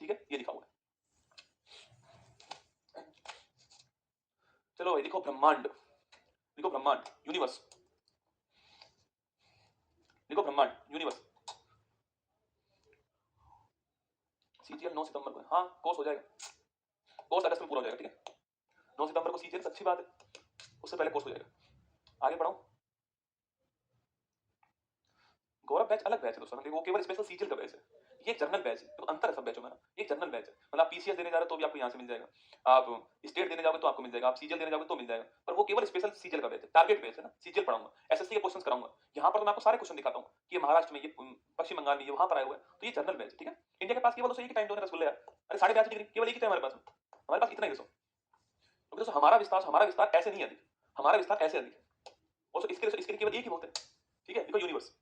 ठीक है? ये लिखा हुआ है। चलो भाई लिखो ब्रह्मांड, लिखो ब्रह्मांड, यूनिवर्स, लिखो ब्रह्मांड, यूनिवर्स। सीजीएल 9 सितंबर को है, हाँ कोर्स हो जाएगा, कोर्स अगस्त में पूरा हो जाएगा, ठीक है? 9 सितंबर को सीजीएल, अच्छी बात है, उससे पहले कोर्स हो जाएगा। आगे बढ़ाऊं? गौरव बैच अलग बैच है दोस्तों, वो केवल स्पेशल सीजीएल का बैच है, ये जनरल बैच है, तो अंतर है सब बैचों में ना, ये जनरल बैच है। मतलब आप पीसीएस देने जा रहे हो तो भी आपको यहाँ से मिल जाएगा, आप स्टेट देने जाओगे तो आपको मिल जाएगा, आप सीजीएल देने जाओगे तो मिल जाएगा, पर वो केवल स्पेशल सीजीएल का बैच है, टारगेट बैच है ना। सीजीएल पढ़ाऊंगा, एसएससी के क्वेश्चंस कराऊंगा, यहाँ पर तो मैं आपको सारे क्वेश्चन दिखाता हूँ कि ये महाराष्ट्र में, ये पश्चिम बंगाल में, ये वहां पर आए हुए हैं, तो ये जनरल बैच है, ठीक है? इंडिया के पास केवल दोस्तों एक ही टाइम जोन है रसगुल्ला यार, अरे 82.5 डिग्री केवल एक ही टाइम हमारे पास, हमारे पास इतना ही दोस्तों। क्योंकि दोस्तों हमारा विस्तार ऐसे नहीं अधिक, हमारा विस्तार ऐसे अधिक है, और इसके लिए केवल एक ही बहुत है, ठीक है? देखो यूनिवर्स,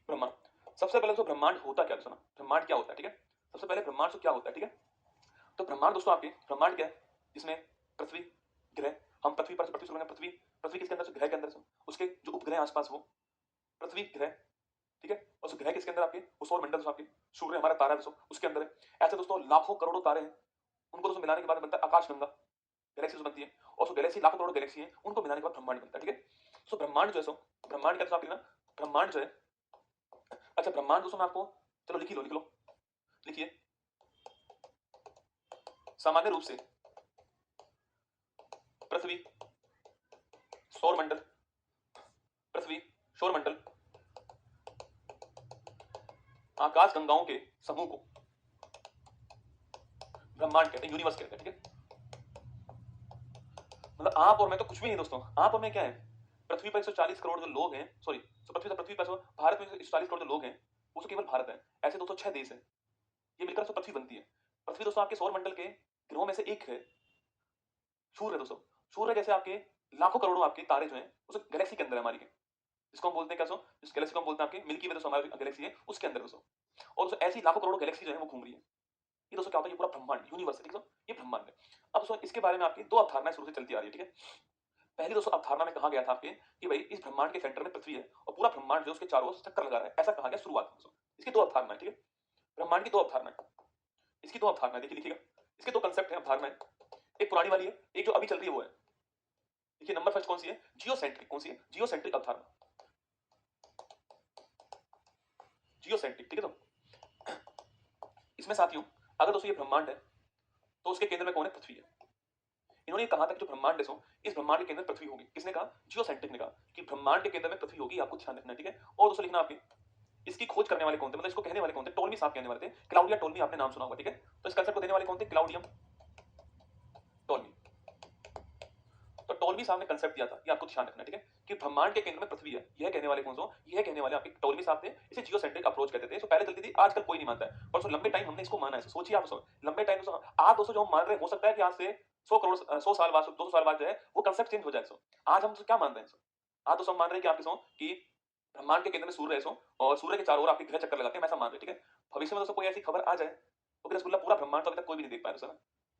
ब्रह्मांड। सबसे पहले तो ब्रह्मांड होता क्या है, ब्रह्मांड क्या होता है, ठीक है? सबसे पहले ब्रह्मांड तो क्या होता है, ठीक है? तो ब्रह्मांड दोस्तों आपके, ब्रह्मांड क्या है? जिसमें पृथ्वी, ग्रह, हम पृथ्वी पर पृथ्वी से पृथ्वी, पृथ्वी किसके अंदर से? ग्रह के अंदर से, उसके जो उपग्रह आसपास वो पृथ्वी ग्रह, ठीक है? और उस ग्रह किसके अंदर आपके? वो सौर मंडल आपके, सूर्य हमारा तारा है दोस्तों, उसके अंदर है। ऐसे दोस्तों लाखों करोड़ों तारे हैं, उनको दोस्तों मिलाने के बाद बनता है आकाशगंगा, गैलेक्सी बनती है, और गैलेक्सी लाखों करोड़ गैलेक्सी है, उनको मिलाने के बाद ब्रह्मांड बनता है, ठीक है? सो ब्रह्मांड जो है, सो ब्रह्मांड क्या ना, ब्रह्मांड जो है, अच्छा ब्रह्मांड दोस्तों मैं आपको, चलो लिख लो, लिख लो, लिखिए। सामान्य रूप से पृथ्वी, सौरमंडल, पृथ्वी, सौरमंडल, आकाश गंगाओं के समूह को ब्रह्मांड कहते हैं, यूनिवर्स कहते हैं, ठीक है? मतलब आप और मैं तो कुछ भी नहीं दोस्तों, आप और मैं क्या है? पृथ्वी पर 140 करोड़ जो लोग हैं, सॉरी, पृथ्वी पर भारत में 140 करोड़ जो लोग हैं, वो तो केवल भारत है। ऐसे दोस्तों 6 देश हैं, ये मिलकर पृथ्वी बनती है। पृथ्वी दोस्तों आपके सौरमंडल के ग्रहों में से एक है। सूर्य दोस्तों, सूर्य जैसे आपके लाखों करोड़ों आपके तारे जो हैं, उस गैलेक्सी के अंदर है हमारी के, जिसको हम बोलते हैं क्या, जिस गैलेक्सी को हम बोलते हैं आपके मिल्की वे, दोस्तों हमारी गैलेक्सी है उसके अंदर दोस्तों। और दोस्तों ऐसी लाखों करोड़ों गैलेक्सी जो है वो घूम रही है। ये दोस्तों क्या होता है? ये पूरा ब्रह्मांड, यूनिवर्स है, ये ब्रह्मांड है। अब दोस्तों इसके बारे में आपकी 2 अवधारणाएं शुरू से चलती आ रही है, ठीक है? पहली दोस्तों अवधारणा में कहा गया था आपके कि भाई इस ब्रह्मांड के सेंटर में पृथ्वी है और पूरा ब्रह्मांड जो उसके चारों ओर चक्कर लगा रहा है, ऐसा कहा गया शुरुआत में। इसकी 2 अवधारणाएं, ठीक है? ब्रह्मांड की 2 अवधारणाएं, इसकी 2 अवधारणाएं देखिए, लिखिएगा। इसके 2 कांसेप्ट हैं, अवधारणाएं। एक पुरानी वाली है, एक जो अभी चल रही है वो है। देखिए नंबर फर्स्ट कौन सी है? जियोसेंट्रिक। कौन सी है? जियोसेंट्रिक अवधारणा, जियोसेंट्रिक, ठीक है? तो इसमें साथियों अगर दोस्तों ये ब्रह्मांड है तो उसके केंद्र में कौन है? पृथ्वी है। इन्होंने ये कहा था कि जो ब्रह्मांड है इस ब्रह्मांड के केंद्र में पृथ्वी होगी। किसने कहा? जियोसेंट्रिक ने कहा कि ब्रह्मांड के केंद्र में पृथ्वी होगी, आपको ध्यान रखना है, ठीक है? और दोस्तों लिखना आपके, इसकी खोज करने वाले कौन थे, मतलब इसको कहने वाले कौन थे? टोल्मी साहब कहने वाले थे, क्लाउडिया टोल्मी, आपने नाम सुना होगा, ठीक है? तो इस कांसेप्ट को देने वाले कौन थे? क्लाउडियम टोल्मी। तो टोल्मी साहब ने कांसेप्ट दिया था, ये आपको ध्यान रखना है, ठीक है? कि ब्रह्मांड के केंद्र में पृथ्वी है। यह कहने वाले कौन? यह कहने वाले आपके टोल्मी साहब थे। इसे जियोसेंट्रिक अप्रोच कहते थे। पहले चलती थी, आजकल कोई नहीं मानता है, पर लंबे टाइम हमने इसको माना है। सोचिए आप, लंबे टाइम आज दोस्तों जो हम मान रहे हैं, हो सकता है कि आज से 100 करोड़ 100 साल बाद, 200 साल बाद जो है वो कांसेप्ट चेंज हो जाए। आज हम क्या मान रहे हैं? आज दोस्तों हम मान रहे हैं कि आपके कि ब्रह्मांड के केंद्र में सूर्य है और सूर्य के चारों ओर आपके ग्रह चक्कर लगाते हैं, ऐसा मान रहे हैं, ठीक है? भविष्य में दोस्तों कोई ऐसी खबर आ जाए तो फिर रसगुल्ला पूरा ब्रह्मांड तो अभी तक कोई भी नहीं देख पाया दोस्तों।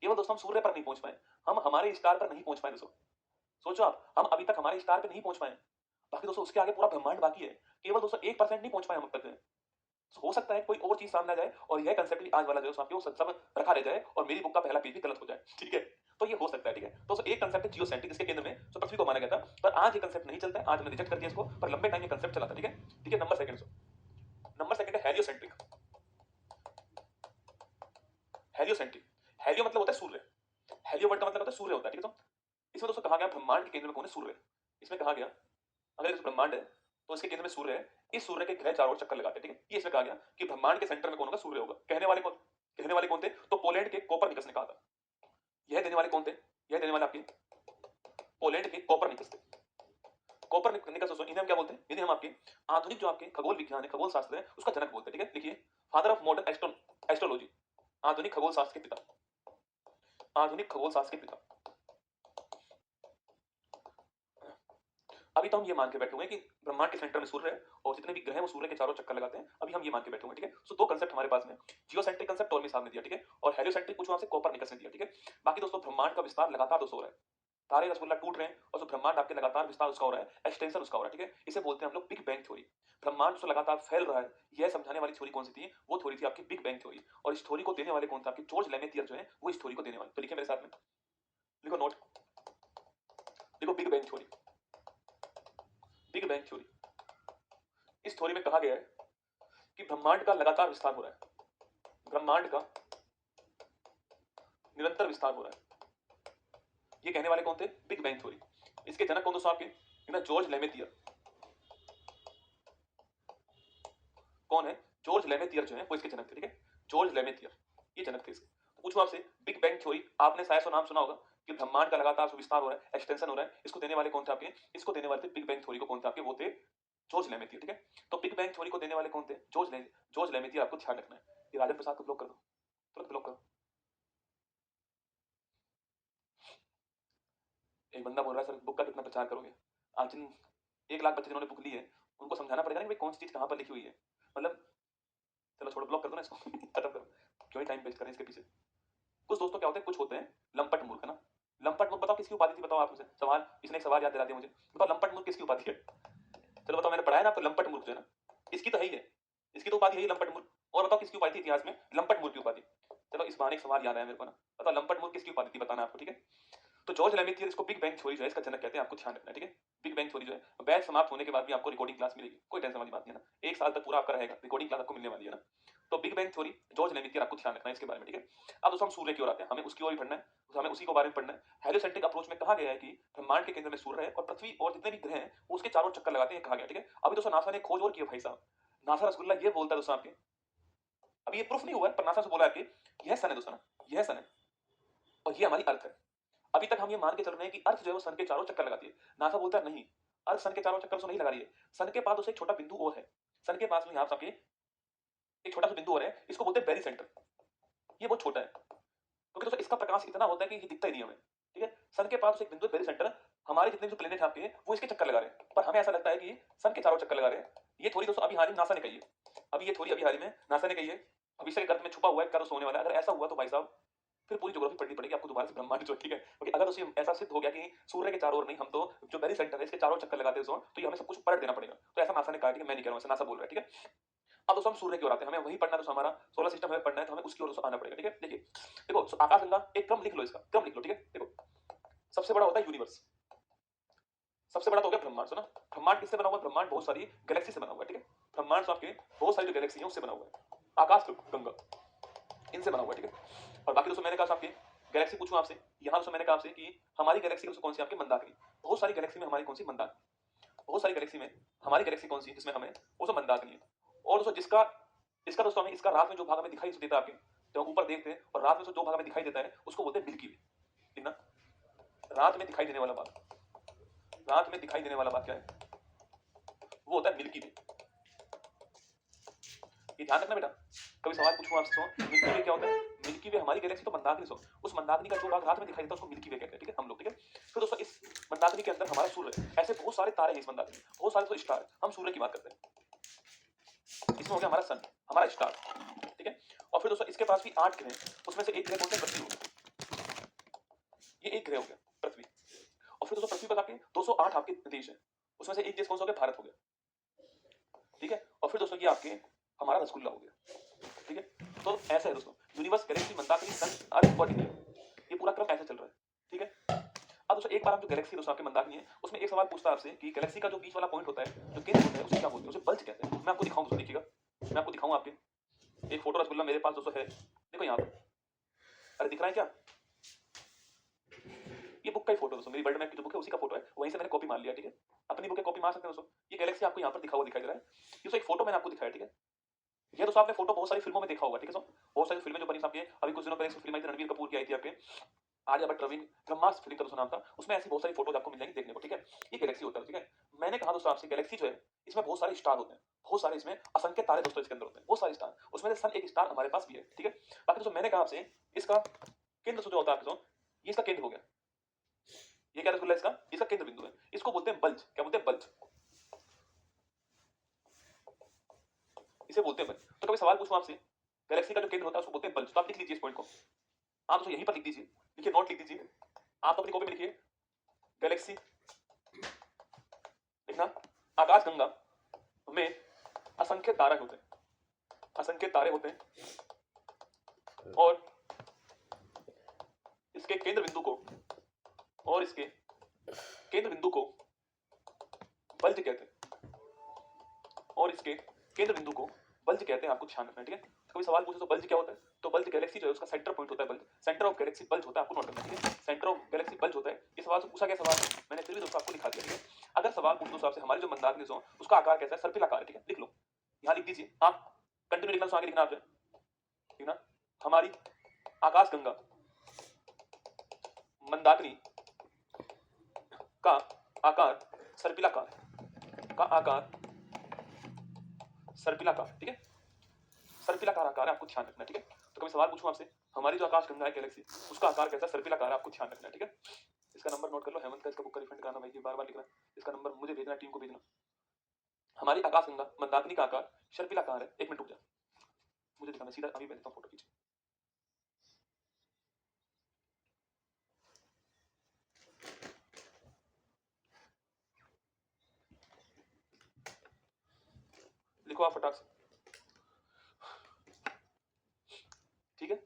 केवल दोस्तों हम सूर्य पर नहीं पहुंच पाए, हम हमारे स्टार पर नहीं पहुंच पाए दोस्तों। सोचो आप, हम अभी तक हमारे स्टार पे नहीं पहुंच पाए, बाकी दोस्तों उसके आगे पूरा ब्रह्मांड बाकी है। केवल दोस्तों 1% नहीं पहुंच पाए हम अब तक। हो सकता है कोई और चीज सामने आ जाए और यह कंसेप्ट भी आज वाला जो है आपके वो सब रखा रह जाए और मेरी बुक का पहला पेज भी गलत हो जाए, ठीक है। तो ये हो सकता है, ठीक है। तो एक कंसेप्ट है जियोसेंट्रिक, इसके केंद्र में तो पृथ्वी को माना गया था, पर आज ये कंसेप्ट नहीं चलता है, आज हमने रिजेक्ट कर दिया इसको, पर लंबे टाइम ये कंसेप्ट चला था, ठीक है। ठीक है, नंबर सेकंड है हेलियोसेंट्रिक। हेलियोसेंट्रिक, हेलियो मतलब होता है सूर्य, हेलियो वर्ड का मतलब होता है सूर्य होता है, ठीक है। तो इसमें दोस्तों कहा गया ब्रह्मांड के केंद्र में कौन है? सूर्य। इसमें कहा गया अगर इस ब्रह्मांड है तो इसके केंद्र में सूर्य है, इस सूर्य के ग्रह चारों ओर चक्कर लगाते हैं, ठीक है। ये इसमें कहा गया कि ब्रह्मांड के सेंटर में कौन होगा? सूर्य होगा। कहने वाले कौन थे? तो पोलैंड के कोपरनिकस ने कहा था। यह देने वाले कौन थे? यह देने वाले आपके पोलैंड के कोपरनिकस थे। कोपरनिकस दोस्तों, इन्हें हम क्या बोलते हैं? इन्हें हम आपके आधुनिक जो आपके खगोल विज्ञान है, खगोल शास्त्र है, उसका जनक बोलते हैं, ठीक है। लिखिए, फादर ऑफ मॉडर्न एस्ट्रोलॉजी, आधुनिक खगोल शास्त्र के पिता, आधुनिक खगोल शास्त्र के पिता। अभी तो हम ये मान के बैठे हुए हैं कि ब्रह्मांड के सेंटर में सूर्य है और जितने भी ग्रह हैं वो सूर्य के चारों चक्कर लगाते हैं। अभी हम ये मान के बैठे हुए हैं, ठीक है। सो दो कंसेप्ट हमारे पास में, जियोसेंट्रिक कंसेप्ट टॉलमी साहब ने दिया, ठीक है, और हेलियोसेंट्रिक पूछो आपसे कोपरनिकस ने दिया, ठीक है। बाकी दोस्तों ब्रह्मांड का विस्तार लगातार दोस्तों हो रहा है, तारे रसगुल्ला टूट रहे हैं और जो ब्रह्मांड आपके लगातार विस्तार उसका हो रहा है, एक्सटेंशन उसका हो रहा है, ठीक है। इसे बोलते हैं हम लोग बिग बैंग थ्योरी। ब्रह्मांड जो लगातार फैल रहा है, यह समझाने वाली थ्योरी कौन सी थी? वो थ्योरी थी आपकी बिग बैंग थ्योरी। और इस थ्योरी को देने वाले कौन थे? आपके जॉर्ज लेमेथियर जो है वो इस थ्योरी को देने वाले। तो लिखिए मेरे साथ में, लिखो नोट, देखो big bang theory. Big bang theory, इस थ्योरी में कहा गया है कि ब्रह्मांड का लगातार विस्तार हो रहा है, ब्रह्मांड का निरंतर विस्तार हो रहा है। ये कहने वाले कौन थे? Big bang theory. इसके जनक कौन दोस्तों? आपके जॉर्ज लेमेथियर। कौन है? जॉर्ज लेमेथियर जो है वो इसके जनक थे, ठीक है। जॉर्ज लेमेथियर ये जनक थे इसके। तो पूछूं आपसे, बिग बैंग थ्योरी आपने शायद सो नाम सुना होगा कि ब्रह्मांड का लगातार विस्तार हो रहा है, एक्सटेंशन हो रहा है। इसको देने वाले कौन थे आपके? इसको देने वाले थे बिग बैंग थ्योरी को कौन थे आपके? वो थे जॉर्ज लेमेथियर, ठीक है। तो बिग बैंग थ्योरी को देने वाले कौन थे? जॉर्ज लेमेथियर। आपको ध्यान रखना है। ये राजन प्रसाद को ब्लॉक कर दो, तुरंत ब्लॉक करो। एक बंदा बोल रहा है सर बुक का कितना प्रचार करोगे? आज जिन 1 लाख बच्चे जिन्होंने बुक ली है उनको समझाना पड़ेगा ना कि भाई कौन सी चीज कहां पर लिखी हुई है। मतलब चलो छोड़ो, ब्लॉक कर दो ना इसको खत्म करो, क्यों ही टाइम वेस्ट करें इसके पीछे। कुछ दोस्तों क्या होते हैं, कुछ होते हैं लंपट मूर्ख, है ना। लंपट मूर्ख, बताओ किसकी उपाधि थी? बताओ आप मुझे सवाल, इसने एक सवाल याद दिला दिया मुझे। बताओ लंपट मूर्ख किसकी उपाधि है? चलो बताओ, मैंने पढ़ा है ना आपको, लंपट मूर्ख जो है ना, इसकी तो है ही है, इसकी तो उपाधि है ही लंपट मूर्ख। और बताओ किसकी उपाधि थी इतिहास में? लंपट मूर्ख की उपाधि। चलो इस बहाने एक सवाल याद आया मेरे को ना, बताओ लंपट मूर्ख किसकी उपाधि थी? बताना आपको, ठीक है। तो जॉर्ज लेमेथियर इसको बिग बैंग थ्योरी जो है इसका जनक कहते हैं, आपको ध्यान रखना है, ठीक है। बिग बैंग थ्योरी जो है बैच समाप्त होने के बाद भी आपको रिकॉर्डिंग क्लास मिलेगी, कोई टेंशन वाली बात नहीं है ना, 1 साल तक पूरा आपका रहेगा, रिकॉर्डिंग क्लास आपको मिलने वाली है ना। तो बिग बैंग थ्योरी जॉर्ज लेमेथियर, आपको ध्यान रखना है इसके बारे में, ठीक है। अब दोस्तों हम सूर्य की ओर आते हैं, हमें उसकी ओर ही पढ़ना है, तो हमें उसी के बारे में पढ़ना है। हेलियोसेंट्रिक अप्रोच में कहा गया है कि ब्रह्मांड के केंद्र में सूर्य है और पृथ्वी और जितने भी ग्रह हैं वो उसके चारों चक्कर लगाते हैं, कहा गया, ठीक है। अभी दोस्तों नासा ने खोज और की है भाई साहब, नासा रसगुल्ला ये बोलता है दोस्तों आपके, अभी ये प्रूफ नहीं हुआ है पर नासा से बोला है कि यह सन है दोस्तों ना, यह सन है और ये हमारी अर्थ है। अभी तक हम ये मान के चल रहे हैं कि अर्थ जो है वो सन के चारों चक्कर लगाती है। नासा बोलता है नहीं, अर्थ सन के चारों चक्कर तो नहीं लगा रही है, सन के पास उसे एक छोटा बिंदु और है, सन के पास में यहाँ आपके एक छोटा सा बिंदु और है, इसको बोलते हैं बेरी सेंटर। ये बहुत छोटा है क्योंकि दोस्तों इसका प्रकाश इतना होता है कि ये दिखता ही नहीं हमें, ठीक है। सन के पास एक बिंदु बेरी सेंटर, हमारे जितने जो प्लेनेट आपके वो इसके चक्कर लगा रहे हैं, पर हमें ऐसा लगता है कि सन के चारों चक्कर लगा रहे हैं। ये थोड़ी दोस्तों अभी हाल ही में नासा ने कही है, अभी ये थोड़ी अभी हाल ही में नासा ने कही है, भविष्य के गर्भ में छुपा हुआ है, कब सोने वाला है। अगर ऐसा हुआ तो भाई साहब फिर पूरी ज्योग्राफी पढ़नी पड़ेगी आपको दोबारा से ब्रह्मांड जो, ठीक है। क्योंकि अगर उसे ऐसा सिद्ध हो गया कि सूर्य के चारों ओर नहीं, हम तो जो बेरी सेंटर है इसके चारों चक्कर लगाते हैं तो ये हमें सब कुछ पलट देना पड़ेगा। तो ऐसा नासा ने कहा, ठीक है, मैं नहीं कह रहा हूं, ऐसा नासा बोल रहा है, ठीक है। अब दोस्तों हम सूर्य की ओर आते हैं, हमें वही पढ़ना है, दोस्तों हमारा सोलर सिस्टम हमें पढ़ना है, तो हमें उसकी ओर दोस्तों आना पड़ेगा, ठीक है। देखिए देखो आकाशगंगा एक क्रम लिख लो, इसका क्रम लिख लो, ठीक है। देखो सबसे बड़ा होता है यूनिवर्स, सबसे बड़ा तो हो गया ब्रह्मांड, सुना। ब्रह्मांड किससे बना हुआ है? ब्रह्मांड बहुत सारी गैलेक्सी से बना हुआ है, ठीक है। ब्रह्मांड तो आपके बहुत सारी जो गैलेक्सी है उससे बना हुआ है, आकाश गंगा इनसे बना हुआ है, ठीक है। और बाकी दोस्तों मैंने कहा आपके गैलेक्सी पूछूं आपसे, यहाँ दोस्तों मैंने कहा आपसे कि हमारी गैलेक्सी कौन सी? आपके मंदाकिनी। बहुत सारी गैलेक्सी में हमारी कौन सी? मंदाकिनी। बहुत सारी गैलेक्सी में हमारी गैलेक्सी कौन सी जिसमें हमें वो सब मंदाकिनी है। और दोस्तों जिसका इसका दोस्तों हमें इसका रात में जो भाग हमें दिखाई देता है आपके, जब हम ऊपर देखते हैं और रात में जो भाग हमें दिखाई देता है उसको बोलते हैं मिल्की वे, ना। रात में दिखाई देने वाला भाग, रात में दिखाई देने वाला भाग क्या है? वो होता है मिल्की वे। ये ध्यान रखना बेटा, कभी सवाल पूछूं आपसे तो मिल्की वे क्या होता है? मिल्की वे हमारी गैलेक्सी तो मंदाकिनी सो, उस मंदाकिनी का जो भाग रात में दिखाई देता है उसको मिल्की वे कहते हैं, ठीक है हम लोग, ठीक है। फिर दोस्तों इस मंदाकिनी के अंदर हमारा सूर्य है, ऐसे बहुत सारे तारे हैं इस मंदाकिनी में, बहुत सारे तो स्टार, हम सूर्य की बात करते हैं। इसमें हो गया हमारा सन, हमारा स्टार, ठीक है। और फिर दोस्तों इसके पास भी 8 ग्रह हैं, उसमें से एक ग्रह कौन सा? पृथ्वी हो गया, ये एक ग्रह हो गया पृथ्वी। और फिर दोस्तों पृथ्वी पर आपके 208 आपके देश है, उसमें से एक देश कौन सा हो गया? भारत हो गया, ठीक है। और फिर दोस्तों ये आपके हमारा रसगुल्ला हो गया। ठीक है, तो ऐसा है दोस्तों, यूनिवर्स, गैलेक्सी, मंदाकिनी, सन, अर्थ और इंडिया, ये पूरा क्रम ऐसे चल रहा है। ठीक है, अब दोस्तों एक बार आप जो गैलेक्सी दोस्तों आपके मंदाकिनी है, उसमें एक सवाल पूछता है आपसे कि गैलेक्सी का जो बीच वाला पॉइंट होता है, जो केंद्र होता है, उसे क्या बोलते हैं? उसे बल्ज कहते हैं। मैं आपको दिखाऊं दोस्तों, देखिएगा, मैं आपको दिखाऊं आपके एक फोटो रसगुल्ला मेरे पास दोस्तों है, देखो यहाँ पर, अरे दिख रहा है क्या? ये बुक का ही फोटो दोस्तों, मेरी वर्ल्ड मैप की जो बुक है उसी का फोटो है, वहीं से मैंने कॉपी मार लिया। ठीक है, अपनी बुक कॉपी मार सकते हैं दोस्तों। ये गैलेक्सी आपको यहाँ पर दिखा हुआ दिखाई दे रहा है, ये दोस्तों एक फोटो मैंने आपको दिखाया। ठीक है, ये दोस्तों आपने फोटो बहुत सारी फिल्मों में देखा होगा। ठीक है दोस्तों, बहुत सारी फिल्में जो बनी आपके, अभी कुछ दिनों पहले एक फिल्म आई थी रणबीर कपूर की, आई थी आपके, आर्या भट्ट रवीन, ब्रह्मास्त्र फिल्म का दोस्तों नाम था, उसमें ऐसी बहुत सारी फोटोज आपको मिल जाएंगी देखने को। ठीक है, ये गैलेक्सी होता है। ठीक है, मैंने कहा दोस्तों आपसे, गैलेक्सी जो है इसमें बहुत सारे स्टार होते हैं, बहुत सारे इसमें असंख्य तारे दोस्तों इसके अंदर होते हैं, बहुत सारे स्टार, उसमें से सन एक स्टार हमारे पास भी है। ठीक है, बाकी दोस्तों मैंने कहा आपसे, इसका केंद्र जो होता है आपके दोस्तों, ये इसका केंद्र हो गया, ये क्या रसगुल्ला इसका, इसका केंद्र बिंदु है, इसको बोलते हैं बल्ज। क्या बोलते हैं? बल्ज, इसे बोलते हैं बल्ज। तो कभी सवाल पूछूं आपसे, गैलेक्सी का जो केंद्र होता है उसको बोलते हैं बल्ज, तो आप लिख लीजिए इस पॉइंट को, आप दोस्तों यहीं पर लिख दीजिए, लिखिए, नोट लिख दीजिए, आप तो अपनी कॉपी में लिखिए, गैलेक्सी लिखना, आकाश गंगा में असंख्य तारे होते हैं, असंख्य तारे होते हैं, और इसके केंद्र बिंदु को, और इसके केंद्र बिंदु को बल्ज कहते हैं, और इसके केंद्र बिंदु को बल्ज कहते हैं। आपको ध्यान रखना है। ठीक है, तो कभी सवाल पूछे तो बल्ज क्या होता है, तो बल्ज गैलेक्सी जो है उसका सेंटर पॉइंट होता है, bulge, centre of Galaxy bulge होता है, आपको नोट करना है। ठीक है, सेंटर ऑफ गैलेक्सी बल्ज होता है। इस सवाल से पूछा गया सवाल है, मैंने फिर भी दोस्तों आपको लिखा दिया। ठीक है, अगर सवाल पूछ दो आपसे, हमारी जो मंदाकिनी जो उसका आकार कैसा है? सर्पिलाकार है। ठीक है, लिख लो, यहाँ लिख दीजिए, आप कंटिन्यू लिखना, आगे लिखना आपसे, लिखना, हमारी आकाश गंगा मंदाकिनी का आकार सर्पिलाकार है, का आकार सर्पिलाकार। ठीक है, सर्पिलाकार आकार है, आपको ध्यान रखना है। ठीक है, तो कभी सवाल पूछूं आपसे, हमारी जो आकाश गंगा है गैलेक्सी, उसका आकार कैसा? सर्पिलाकार है, आपको ध्यान रखना है। ठीक है, इसका नंबर नोट कर लो, हेमंत का इसका बुक का रिफंड कराना भाई, बार बार लिखना, इसका नंबर मुझे भेजना, टीम को भेजना। हमारी आकाश गंगा मंदाकिनी का आकार सर्पिलाकार है। एक मिनट रुक जा, मुझे दिखाना सीधा, अभी मैं देता हूं फोटो खींच, लिखो आप फटाक से। ठीक है,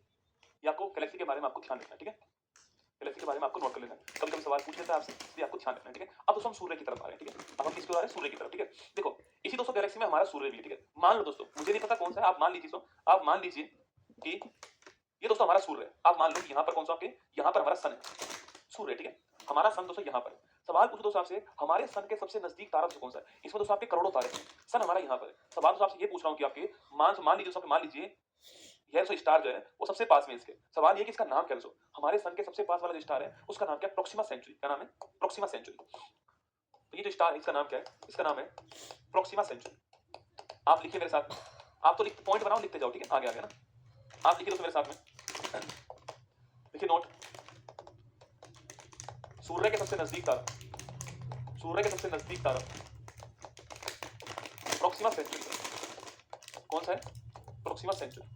ये आपको गैलेक्सी के बारे में आपको ध्यान रखना है। ठीक है, गैलेक्सी के बारे में आपको नोट कर लेना है, कभी कभी सवाल पूछ लेता है आपसे, इसलिए आपको ध्यान रखना है। ठीक है, अब दोस्तों हम सूर्य की तरफ आ रहे हैं। ठीक है, अब हम किसकी ओर आ रहे हैं? सूर्य की तरफ। ठीक है, देखो, इसी दोस्तों गैलेक्सी में हमारा सूर्य भी है। ठीक है, मान लो दोस्तों, मुझे नहीं पता कौन सा है, आप मान लीजिए दोस्तों, आप मान लीजिए कि ये दोस्तों हमारा सूर्य है, आप मान लो कि यहाँ पर कौन सा, आपके यहाँ पर हमारा सन है, सूर्य। ठीक है, हमारा सन दोस्तों यहाँ पर है। सवाल पूछो दोस्तों आपसे, हमारे सन के सबसे नजदीक तारा कौन सा है? इसमें दोस्तों आपके करोड़ों तारे हैं, सन हमारा यहाँ पर है। सवाल दोस्तों आपसे ये पूछ रहा हूँ कि आपके मान लीजिए दोस्तों, मान लीजिए यह जो स्टार जो है वो सबसे पास में इसके, सवाल ये कि इसका नाम क्या है दोस्तों? हमारे सन के सबसे पास वाला जो स्टार है उसका नाम क्या है? Proxima Centauri. क्या नाम है? Proxima Centauri. तो ये जो स्टार है इसका नाम क्या है? इसका नाम है प्रोक्सिमा सेंचुरी। आप लिखिए मेरे साथ में, आप तो लिख, पॉइंट बनाओ, लिखते जाओ। ठीक है, आगे आगे ना, आप लिखिए दोस्तों मेरे साथ में, लिखिए नोट, सूर्य के सबसे नजदीक तारा, सूर्य के सबसे नजदीक तारा प्रोक्सिमा सेंचुरी। कौन सा है? Proxima Centauri.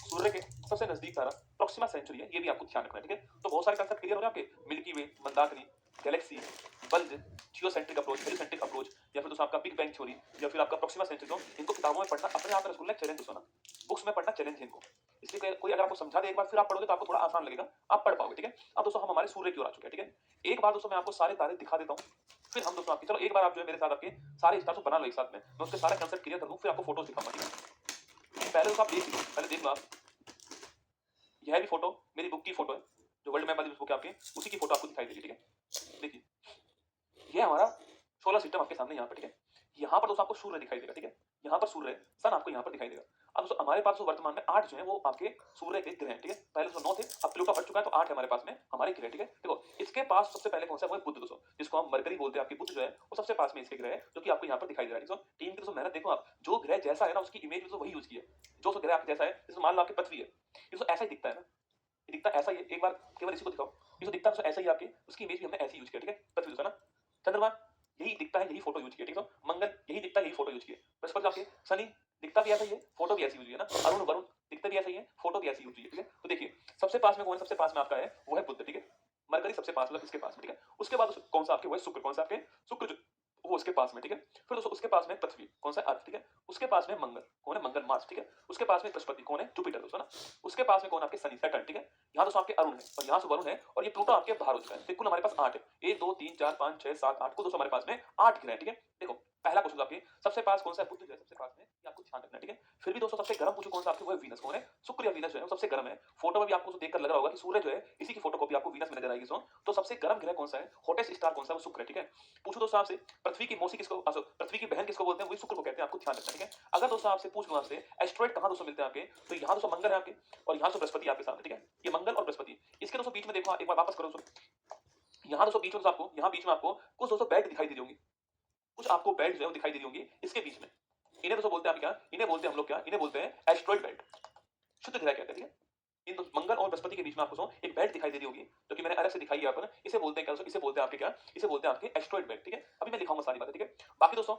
सूर्य के सबसे नजदीक तारा प्रोक्सिमा सेंचुरी है, ये भी आपको ध्यान रखना है। ठीक है, तो बहुत सारे कंसेप्ट क्लियर हो गए आपके, milky way, Mandakini, galaxy, bulge, geocentric approach, heliocentric approach, या फिर दोस्तों आपका बिग बैंग थ्योरी, या फिर आपका प्रोक्सिमा सेंचुरी। तो इनको किताबों में पढ़ना अपने आप में रसगुल्ला चैलेंज दोस्तों ना, बुक्स में पढ़ना चैलेंज है इनको, इसलिए कोई अगर आपको समझा दे एक बार, फिर आप पढ़ोगे तो आपको थोड़ा आसान लगेगा, आप पढ़ पाओगे। ठीक है, अब दोस्तों हम हमारे सूर्य की ओर आ चुके हैं। ठीक है, एक बार दोस्तों मैं आपको सारे तारे दिखा देता हूँ, फिर हम दोस्तों आपके, चलो एक बार आप जो है मेरे साथ आपके सारे स्टार्स बना लो एक साथ में, मैं उसके सारे कंसेप्ट क्लियर कर दूँ, फिर आपको फोटोज दिखाऊंगा। ठीक है, पहले तो आप देख लो, पहले देख लो आप, यह भी फोटो मेरी बुक की फोटो है, जो वर्ल्ड मैप वाली बुक है आपके, उसी की फोटो आपको दिखाई देगी। ठीक है, देखिए, ये हमारा सोलर सिस्टम आपके सामने यहाँ पर। ठीक है, यहाँ पर दोस्तों आपको सूर्य दिखाई देगा। ठीक है, यहाँ पर सूर्य, सन आपको यहाँ पर दिखाई देगा। अब दोस्तों हमारे पास वर्तमान में 8 जो है वो आपके सूर्य के ग्रह हैं। ठीक है, पहले दोस्तों 9 थे, अब प्लूटो बढ़ चुका है, तो 8 है हमारे पास में हमारे ग्रह। ठीक है, देखो इसके पास सबसे पहले कौन सा है? वो है बुध दोस्तों, जिसको हम मरकरी बोलते हैं। आपकी बुध जो है वो सबसे पास में इसके ग्रह है, जो कि आपको यहाँ पर दिखाई दे रहा है। दोस्तों टीम की दोस्तों मेहनत देखो, आप जो ग्रह जैसा है ना उसकी इमेज वही यूज की है, जो ग्रह आपके जैसा है, जैसे मान लो आपकी पृथ्वी है, ये दोस्तों ऐसा ही दिखता है ना, ये दिखता ऐसा ही है, एक बार केवल इसी को दिखाओ, ये जो दिखता है ऐसा ही आपके, उसकी इमेज भी हमने ऐसी यूज किया। ठीक है, पृथ्वी दोस्तों ना, चंद्रमा यही दिखता है, यही फोटो यूज किया। ठीक है, मंगल यही दिखता है, यही फोटो यूज किया। बृहस्पति आपके, शनि दिखता भी ऐसा ही है, फोटो भी ऐसी यूज हुई है ना, अरुण वरुण दिखता भी ऐसा ही है, फोटो भी ऐसी यूज हुई है। ठीक है, तो देखिए सबसे पास में कौन है? सबसे पास में आपका है वो है बुध। ठीक है, मरकरी सबसे पास, मतलब इसके पास में। ठीक है, उसके बाद कौन सा आपके? वो है शुक्र। कौन सा आपके? शुक्र जो वो उसके पास में। ठीक है, फिर दोस्तों उसके पास में पृथ्वी, कौन सा? अर्थ। ठीक है, उसके पास में मंगल, पास, ठीक है, उसके पास में बृहस्पति कौन है, जुपिटर दोस्तों ना, उसके पास में कौन है आपके शनि सैटर्न, ठीक है, यहाँ दोस्तों आपके अरुण है और यहाँ से वरुण है और ये प्लूटो आपके बाहर हो चुका है, तो कुल हमारे पास 8 है, 1 2 3 4 5 6 7 8 कुल दोस्तों हमारे पास में 8 ग्रह है, ठीक है। देखो पहला क्वेश्चन आपके सबसे पास कौन सा है, बुध जो है सबसे पास में, ये आपको ध्यान रखना है, ठीक है। फिर भी दोस्तों सबसे गर्म पूछो कौन सा आपके, वो है वीनस, कौन है, शुक्र या वीनस जो है वो सबसे गर्म है। फोटो में भी आपको देखकर लग रहा होगा कि सूर्य जो है इसी की फोटोकॉपी आपको वीनस में नजर आएगी दोस्तों। तो सबसे गर्म ग्रह कौन सा है, हॉटेस्ट स्टार कौन सा है, वो शुक्र है, ठीक है। पूछो दोस्तों आपसे पृथ्वी की मौसी किसको, पृथ्वी की बहन किसको बोलते हैं, वही शुक्र को कहते हैं, आपको ध्यान रखना है, ठीक है। अगर दोस्तों आपसे पूछ लूं आपसे एस्ट्रॉइड कहां दोस्तों मिलते हैं आपके, तो यहाँ दोस्तों मंगल है आपके और यहाँ से बृहस्पति आपके सामने, ठीक है, ये मंगल और बृहस्पति। इसके दोस्तों बीच में देखो एक बार वापस करो दोस्तों, यहाँ दोस्तों बीच में आपको, यहाँ बीच में आपको कुछ दोस्तों बेल्ट दिखाई दे रही होंगी, कुछ आपको बेल्ट जो है वो दिखाई दे रही होंगी इसके बीच में, इन्हें दोस्तों बोलते हैं आप क्या, इन्हें बोलते हैं हम लोग क्या, इन्हें बोलते हैं एस्ट्रॉइड बेल्ट, शुद्ध ग्रह कहते हैं, ठीक है। इन मंगल और बृहस्पति के बीच में आपको एक बेल्ट दिखाई दे रही होगी जो कि मैंने अलग से दिखाई है आपको ना, इसे बोलते हैं क्या दोस्तों, इसे बोलते हैं आपके क्या, इसे बोलते हैं आपके एस्ट्रॉइड बेल्ट, ठीक है। अभी मैं लिखाऊंगा सारी बातें, ठीक है। बाकी दोस्तों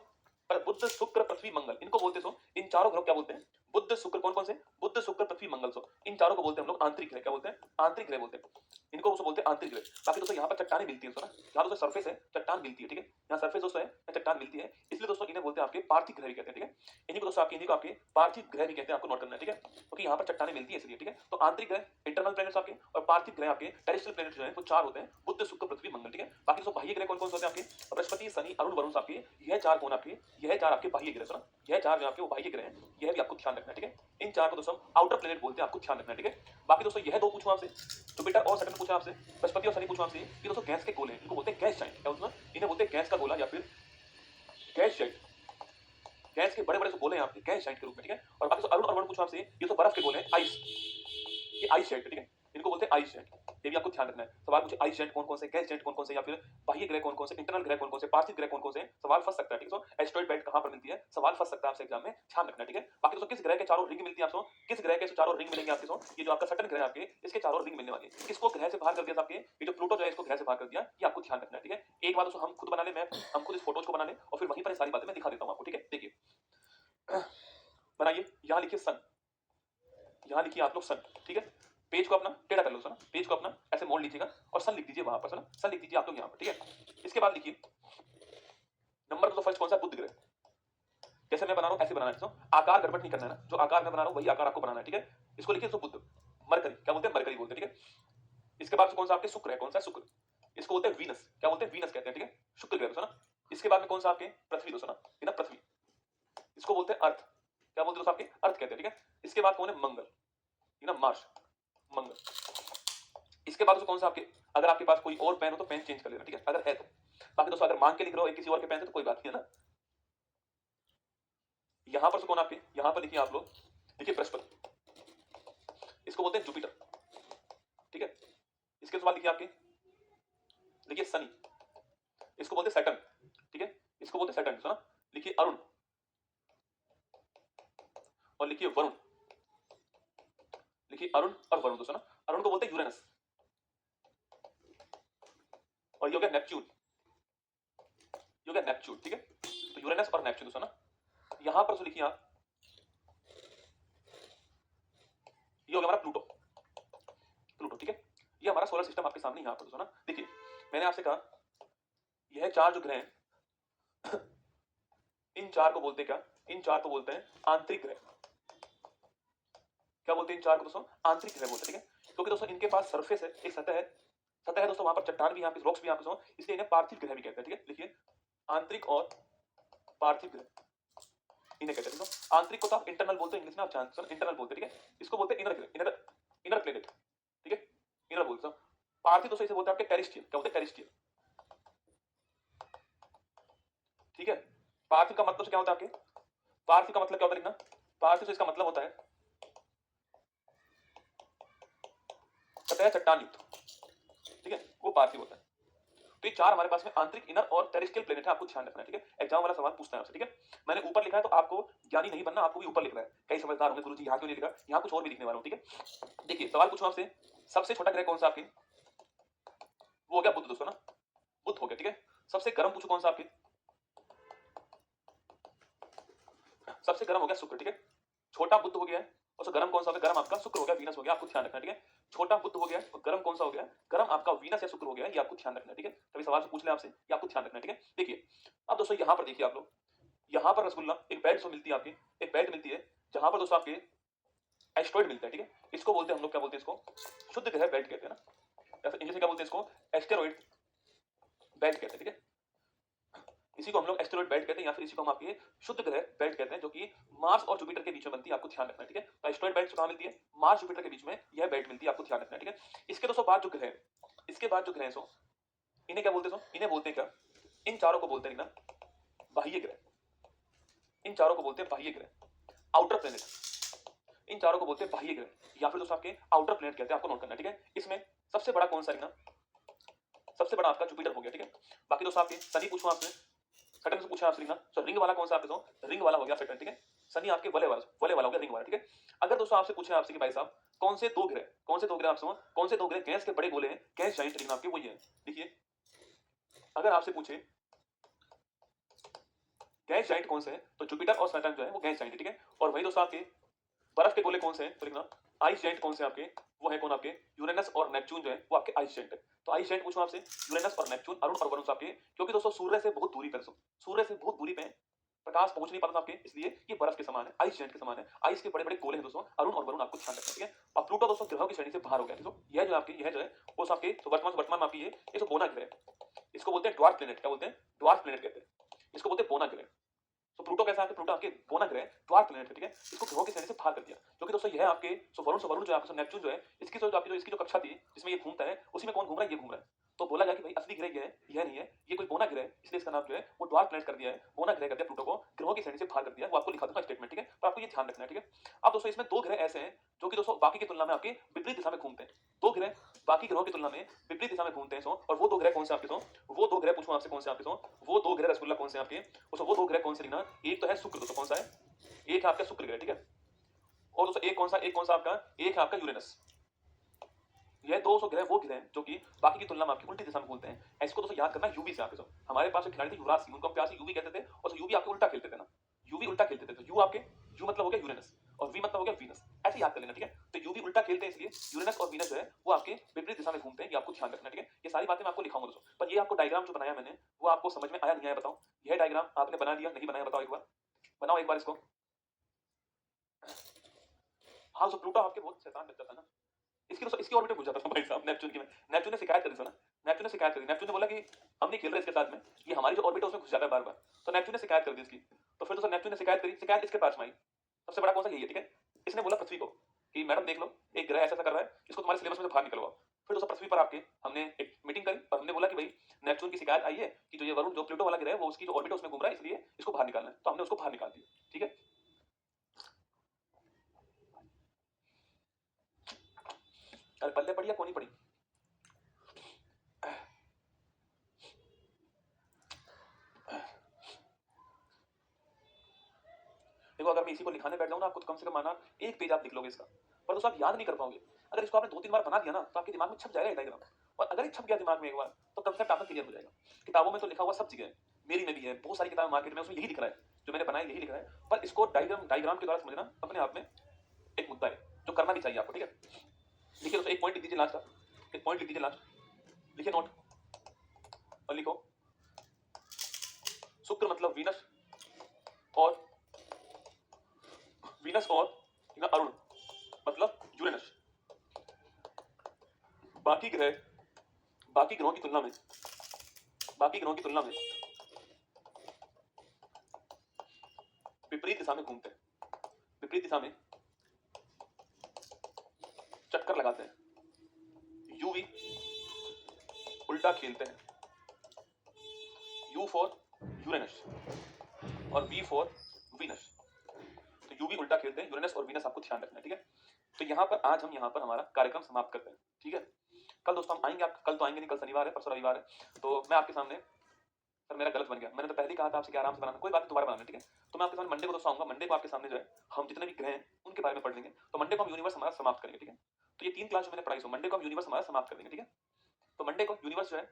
पर बुध शुक्र पृथ्वी मंगल इनको बोलते हैं, इन चारों ग्रह क्या बोलते हैं, बुध शुक्र कौन कौन से, बुध शुक्र पृथ्वी मंगल, सो इन चारों को बोलते हैं हम लोग आंतरिक ग्रह, क्या बोलते हैं, आंतरिक ग्रह बोलते हैं इनको, उसको बोलते हैं आंतरिक ग्रह। बाकी दोस्तों यहाँ पर चट्टानें मिलती है, यहाँ दोस्तों सरफेस है, चट्टान मिलती है, ठीक है, यहाँ सरफेस दोस्तों है, चट्टान मिलती है, इसलिए दोस्तों इन्हें बोलते हैं आपके पार्थिव ग्रह भी कहते हैं, ठीक है। इन्हीं को दोस्तों आपके, इन्हीं को आपके पार्थिव ग्रह भी कहते हैं, आपको नोट करना है, ठीक है, क्योंकि यहाँ पर चट्टानें मिलती है इसलिए, ठीक है। तो आंतरिक ग्रह इंटरनल प्लैनेट्स आपके और पार्थिव ग्रह आपके टेरेस्ट्रियल प्लैनेट्स जो है वो 4 होते हैं, बुध शुक्र पृथ्वी मंगल, ठीक है। बाकी दोस्तों बाह्य ग्रह कौन कौन से होते हैं आपके, बृहस्पति शनि अरुण वरुण आपके, यह 4 कौन आपके, यह 4 आपके बाह्य ग्रह, सुना, यह 4 जो आपके वो बाह्य ग्रह हैं, यह भी आपको ध्यान रखना है, ठीक है। इन 4 को दोस्तों आउटर प्लैनेट बोलते हैं, आपको ध्यान रखना है, ठीक है। बाकी दोस्तों यह 2 पूछूं आपसे, जुपिटर और सैटर्न पूछा आपसे, बृहस्पति और शनि पूछा आपसे, ये दोस्तों गैस के गोले हैं, इनको बोलते हैं गैस जाइंट, क्या बोलते हैं, इन्हें बोलते हैं गैस का गोला या फिर गैस जाइंट, गैस के बड़े बड़े से गोले हैं आपके गैस जाइंट के रूप में, ठीक है। और बाकी अरुण और वरुण पूछा आपसे, ये तो बर्फ के गोले हैं, आइस, ये आइस जेट, ठीक है, इनको बोलते हैं आइस जेट, ये भी आपको ध्यान रखना है। सवाल पूछे आइस जेट कौन कौन से, गैस जेट कौन कौन से, या फिर बाह्य ग्रह कौन कौन से, इंटरनल ग्रह कौन कौन से, पार्थिव ग्रह कौन कौन से, सवाल फंस सकता है, ठीक है। तो एस्ट्रॉइड बेल्ट कहां पर मिलती है, सवाल फंस सकता है आपसे एग्जाम में, ध्यान रखना है, ठीक है। बाकी दोस्तों किस ग्रह के चारों रिंग मिलती है आपको, किस ग्रह के चारों रिंग मिलेंगे आपके, ये जो आपका सटन ग्रह आपके, इसके चारों रिंग मिलने वाली है, किसको ग्रह से बाहर कर दिया आपके, ये जो प्लूटो जो है इसको ग्रह से बाहर कर दिया, ये आपको ध्यान रखना है, ठीक है। एक बार दोस्तों हम खुद बना ले मैप, हम खुद इस फोटोज को बना ले और फिर वहीं पर सारी बातें मैं दिखा देता हूं आपको, ठीक है। देखिए बनाइए, यहाँ लिखिए सन, यहाँ लिखिए आप लोग सन, ठीक है। पेज को अपना टेढ़ा कर लो सना, पेज को अपना ऐसे मोड़ लीजिएगा और सन लिख दीजिए वहां पर, सना सन लिख दीजिए आप लोग यहाँ पर, ठीक है। इसके बाद लिखिए नंबर तो फर्स्ट कौन सा, बुध ग्रह, जैसे मैं बना रहा हूँ ऐसे बनाना है, आकार गड़बड़ नहीं करना है ना, जो आकार मैं बना रहा हूँ वही आकार आपको बनाना है, ठीक है। इसको लिखिए बुध, मरकरी क्या बोलते हैं, मरकरी बोलते हैं, ठीक है। इसके बाद कौन सा आपके शुक्र है, कौन सा शुक्र, इसको बोलते हैं वीनस, क्या बोलते हैं, वीनस कहते हैं, ठीक है, शुक्र ग्रह दोस्तों ना। इसके बाद में कौन सा आपके पृथ्वी दोस्तों ना, ये ना पृथ्वी, इसको बोलते हैं अर्थ, क्या बोलते हैं दोस्तों आपके, अर्थ कहते हैं, ठीक है। इसके बाद कौन है मंगल, ये ना मार्स, मंगल। इसके बाद कौन सा आपके, अगर आपके पास कोई और पेन हो तो पेन चेंज कर लेना, ठीक है, अगर है तो। बाकी दोस्तों अगर मांग के लिख रहे हो किसी और के पेन से तो कोई बात नहीं है ना। यहां पर कौन आपके, यहां पर लिखिए आप लोग, देखिए बृहस्पति, इसको बोलते हैं जुपिटर, ठीक है। इसके बाद लिखिए आपके, देखिए शनि, इसको बोलते हैं सैटर्न, ठीक है, इसको बोलते हैं सैटर्न, सुना। लिखिए अरुण और लिखिए वरुण, लिखिए अरुण और वरुण दोस्तों ना। अरुण को बोलते हैं यूरेनस और ये हो गया नेपच्यून, ये हो गया नेपच्यून, ठीक है। तो यूरेनस और नेपच्यून दोस्तों ना। यहां पर लिखिए आप, ये हो गया हमारा प्लूटो, प्लूटो, ठीक है। ये हमारा सोलर सिस्टम आपके सामने यहां पर दोस्तों ना। देखिए मैंने आपसे कहा यह 4 जो ग्रह हैं इन 4 को बोलते हैं क्या, इन 4 को बोलते हैं आंतरिक ग्रह, क्या बोलते हैं इन 4 को दोस्तों, आंतरिक ग्रह बोलते हैं, ठीक है। क्योंकि दोस्तों इनके पास सरफेस है, एक सतह है, सतह है दोस्तों, वहां पर चट्टान भी, यहाँ पे रॉक्स भी, यहाँ पे दोस्तों, इसलिए इन्हें पार्थिव ग्रह भी कहते हैं, ठीक है। लिखिए आंतरिक और पार्थिव ग्रह इन्हें कहते हैं दोस्तों। आंतरिक को तो आप इंटरनल बोलते हैं, इंग्लिश में आप जानते हैं इंटरनल बोलते हैं, ठीक है। इसको बोलते हैं इनर ग्रह, इनर, इनर प्लेनेट, ठीक है, इनर बोलते हैं। पार्थिव दोस्तों इसे बोलते हैं आपके टेरेस्ट्रियल, क्या बोलते हैं, टेरेस्ट्रियल, ठीक है। पार्थिव का मतलब क्या होता है आपके, पार्थिव का मतलब क्या होता है लिखना, पार्थिव से इसका मतलब होता है सतह चट्टान युक्त, ठीक है, वो पार्थिव होता है। तो ये 4 हमारे पास में आंतरिक, इनर और टेरेस्ट्रियल प्लेनेट है, आपको ध्यान रखना है, ठीक है। एग्जाम वाला सवाल पूछता है आपसे, ठीक है। मैंने ऊपर लिखा है तो आपको ज्ञानी नहीं बनना, आपको भी ऊपर लिखना है। कई समझदार होंगे गुरुजी यहाँ क्यों नहीं लिखा, यहाँ कुछ और भी लिखने वाला हूँ, ठीक है। देखिए सवाल पूछूं आपसे, सबसे छोटा ग्रह कौन सा आपके, वो हो गया बुध दोस्तों ना, बुध हो गया, ठीक है। सबसे गर्म पूछो कौन सा आपके, सबसे गर्म हो गया शुक्र, ठीक है। छोटा बुध हो गया और so गर्म कौन सा हो गया, गर्म आपका शुक्र हो गया, वीनस हो गया, आपको ध्यान रखना, ठीक है। छोटा बुध हो गया और गर्म कौन सा हो गया, गर्म आपका वीनस या शुक्र हो गया, ये आपको ध्यान रखना, ठीक है। कभी सवाल से पूछ ले आपसे, ये आपको ध्यान रखना, ठीक है। देखिए अब दोस्तों यहाँ पर देखिए आप लोग, यहाँ पर रसगुल्ला एक बेल्ट मिलती है आपकी, एक बेल्ट मिलती है, जहां पर दोस्तों आपके एस्ट्रॉइड मिलते हैं, ठीक है, इसको बोलते हैं हम लोग, क्या बोलते हैं इसको, शुद्ध ग्रह बेल्ट कहते हैं ना, या फिर इंग्लिश में क्या बोलते हैं इसको, एस्टेरॉइड बेल्ट कहते हैं, ठीक है। इसी को हम लोग एस्टेरॉइड बेल्ट कहते हैं, या फिर इसी को हम आपके शुद्ध ग्रह बेल्ट कहते हैं, जो कि मार्स और जुपिटर के बीच में बनती है, आपको ध्यान रखना है, ठीक है। तो एस्टेरॉइड बेल्ट कहां मिलती है, मार्स जुपिटर के बीच में यह बेल्ट मिलती है, आपको ध्यान रखना है, ठीक है। इसके दोस्तों बाद जो ग्रह है, इसके बाद जो ग्रह है सो इन्हें क्या बोलते हैं, सो इन्हें बोलते हैं क्या, इन चारों को बोलते हैं ना बाह्य ग्रह, इन चारों को बोलते हैं बाह्य ग्रह, आउटर प्लेनेट, इन चारों को बोलते हैं बाह्य ग्रह, या फिर दोस्तों आपके आउटर प्लेनेट कहते हैं, आपको नोट करना है, ठीक है। इसमें सबसे बड़ा कौन सा है ना, सबसे बड़ा आपका जुपिटर हो गया, ठीक है। बाकी दोस्तों आपके शनि पूछूं आपसे, सैटर्न से पूछा आपसे लिखना, तो रिंग वाला कौन सा आपके, तो रिंग वाला हो गया सैटर्न, ठीक है। शनि आपके वलय वाला हो गया, रिंग वाला, ठीक है। अगर दोस्तों आपसे पूछे आपसे कि भाई साहब कौन से दो ग्रह, कौन से दो ग्रह आपसे, कौन से दो ग्रह गैस के बड़े गोले हैं, गैस जाइंट रिंग आपके वही है, देखिए। अगर आपसे पूछे गैस जाइंट कौन से है, तो जुपिटर और सैटर्न जो है वो गैस जाइंट है, ठीक है। और वही दोस्तों आपके बर्फ के गोले कौन से हैं, तो लिखना आइस जाइंट कौन से आपके, वो है कौन आपके, यूरेनस और नेपच्यून जो है वो आपके आइस जाइंट है। तो आइस जाइंट पूछूं आपसे, यूरेनस और नेपच्यून, अरुण और वरुण आपके, क्योंकि दोस्तों सूर्य से बहुत दूरी पर, सूर्य से बहुत दूरी पे हैं, प्रकाश पहुंच नहीं पाता आपके, इसलिए ये बर्फ के समान है, आइस जाइंट के समान है, आइस के बड़े बड़े गोले हैं दोस्तों, अरुण और वरुण, आपको ध्यान रखना है, ठीक है। अब प्लूटो दोस्तों ग्रहों की श्रेणी से बाहर हो गया, दोस्तों यह जो आपके, यह जो है वो आपके वर्तमान में आपकी ये जो बोना ग्रह है, इसको बोलते हैं ड्वार्फ प्लेनेट, क्या बोलते हैं, ड्वार्फ प्लेनेट कहते हैं, इसको बोलते हैं बोना ग्रह। तो प्लूटो कैसा है, प्लूटो आपके बोना ग्रह ड्वार्फ प्लेनेट है, ठीक है। इसको ग्रहों की श्रेणी से बाहर कर दिया, क्योंकि दोस्तों यह आपके वरुण जो है आपके नेपच्यून जो है, इसकी जो आपकी जो इसकी जो कक्षा थी जिसमें ये घूमता है, उसी में कौन घूम रहा है, ये घूम रहा है। तो बोला गया कि भाई असली ग्रह ये है, यह नहीं है, ये कोई बोना ग्रह है, इसलिए इसका नाम जो है वो ड्वार्फ प्लेनेट कर दिया है, बोना ग्रह कर दिया प्लूटो को, ग्रहों की श्रेणी से बाहर कर दिया। वो आपको लिखा दूंगा स्टेटमेंट, ठीक है, पर आपको ये ध्यान रखना है, ठीक है। अब दोस्तों इसमें दो ग्रह ऐसे हैं जो कि दोस्तों बाकी की तुलना में आपके विपरीत दिशा में घूमते हैं, दो ग्रह बाकी ग्रहों की तुलना में विपरीत दिशा में घूमते हैं, और वो दो ग्रह कौन से आपके, वो दो ग्रह पूछूं आपसे कौन से आपके, वो दो ग्रह रसगुल्ला कौन से आपके, वो दो ग्रह कौन से लिखना, एक तो है शुक्र, दोस्तों कौन सा है, एक है आपका शुक्र ग्रह, ठीक है। और दोस्तों एक कौन सा आपका, एक है आपका यूरेनस। ये दो ग्रह वो ग्रह हैं जो कि बाकी की तुलना में आपकी उल्टी दिशा में घूमते हैं। इसको दोस्तों याद करना यूवी से आपके, हमारे पास एक खिलाड़ी थे युवराज सिंह, उनको हम प्यार से यूवी कहते थे, और यूवी आपके उल्टा खेलते थे ना, यूवी उल्टा खेलते थे, तो यू आपके, यू मतलब हो गया यूरेनस और वी मतलब हो गया वीनस, ऐसे याद कर लेना, ठीक है। तो यूवी उल्टा खेलते हैं, इसलिए यूरेनस और वीनस जो है वो आपके विपरीत दिशा में घूमते हैं, ये आपको ध्यान रखना, ठीक है। ये सारी बातें मैं आपको लिखाऊंगा दोस्तों, पर ये आपको डायग्राम जो बनाया मैंने वो आपको समझ में आया नहीं आया बताओ, यह डायग्राम आपने बना दिया नहीं बनाया, बताओ एक बार, बनाओ एक बार इसको। हाँ, तो प्लूटो आपके बहुत शैतान बच्चा था ना, इसकी ऑर्बिट घुस जाता था भाई साहब, नेपच्यून की में, नेपच्यून ने शिकायत करी था ना, नेपच्यून ने शिकायत करी, नेपच्यून ने बोला कि हम नहीं खेल रहे इसके साथ में, ये हमारी जो ऑर्बिट है उसमें घुस जाता है बार बार, तो नेपच्यून ने शिकायत कर दी इसकी। तो फिर दोस्तों नेपच्यून ने शिकायत करी, शिकायत इसके पास में आई, सबसे बड़ा कौन सा, यही है, ठीक है। इसने बोला पृथ्वी को कि मैडम देख लो एक ग्रह ऐसा कर रहा है, इसको तुम्हारे सिलेबस में से बाहर निकलवाओ। फिर दोस्तों पृथ्वी पर आपके हमने एक मीटिंग करी और हमने बोला कि भाई नेपच्यून की शिकायत आई है कि जो ये वरुण जो प्लूटो वाला ग्रह है वो उसकी जो ऑर्बिट है उसमें घूम रहा है, इसलिए इसको बाहर निकालना है, तो हमने उसको बाहर निकाल दिया, ठीक है। अरे पल्ले पड़ी या कोनी पड़ी, देखो अगर मैं इसी को लिखाने बैठ जाऊं ना, आपको तो कम से कम माना एक पेज आप लिख लोगे इसका, पर दोस्तों आप याद नहीं कर पाओगे। अगर इसको आपने दो तीन बार बना दिया ना तो आपके दिमाग में छप जाएगा डायग्राम, और अगर ये छप गया दिमाग में एक बार तो कंसेप्ट आपका क्लियर हो जाएगा। किताबों में तो लिखा हुआ सब जगह है, मेरी में भी है, बहुत सारी किताबें मार्केट में उसमें यही लिख रहा है, जो मैंने बनाया यही लिख रहा है, पर इसको डायग्राम के द्वारा समझना अपने आप में एक मुद्दा है जो करना भी चाहिए आपको, ठीक है। लिखिए दोस्तों, एक पॉइंट लिख दीजिए लास्ट का, एक पॉइंट लिख दीजिए लास्ट, लिखिए नोट और लिखो शुक्र मतलब और वीनस और अरुण मतलब यूरेनस, बाकी ग्रह बाकी ग्रहों की तुलना में बाकी ग्रहों की तुलना में विपरीत दिशा में घूमते हैं, विपरीत दिशा में चक्कर लगाते हैं, यूवी उल्टा खेलते हैं, यू फॉर यूरेनस और वी फॉर वीनस, तो यूवी उल्टा खेलते हैं, यूरेनस और वीनस आपको ध्यान रखना है, ठीक है। तो यहाँ पर आज हम यहाँ पर हमारा कार्यक्रम समाप्त करते हैं, ठीक है। कल दोस्तों हम आएंगे, आप कल तो आएंगे नहीं, कल शनिवार है, परसों रविवार है, तो मैं आपके सामने, सर मेरा गलत बन गया, मैंने तो पहले ही कहा था आपसे कि आराम से बनाना, कोई बात नहीं दोबारा बनाना, ठीक है। तो मैं आपके सामने मंडे को दोस्तों आऊंगा, मंडे को आपके सामने जो है हम जितने भी ग्रह हैं उनके बारे में पढ़ लेंगे, तो मंडे को हम यूनिवर्स हमारा समाप्त करेंगे, ठीक है। तो ये तीन क्लास जो मैंने पढ़ाई सो मंडे को हम यूनिवर्स हमारा समाप्त कर देंगे, ठीक है। तो मंडे को यूनिवर्स जो है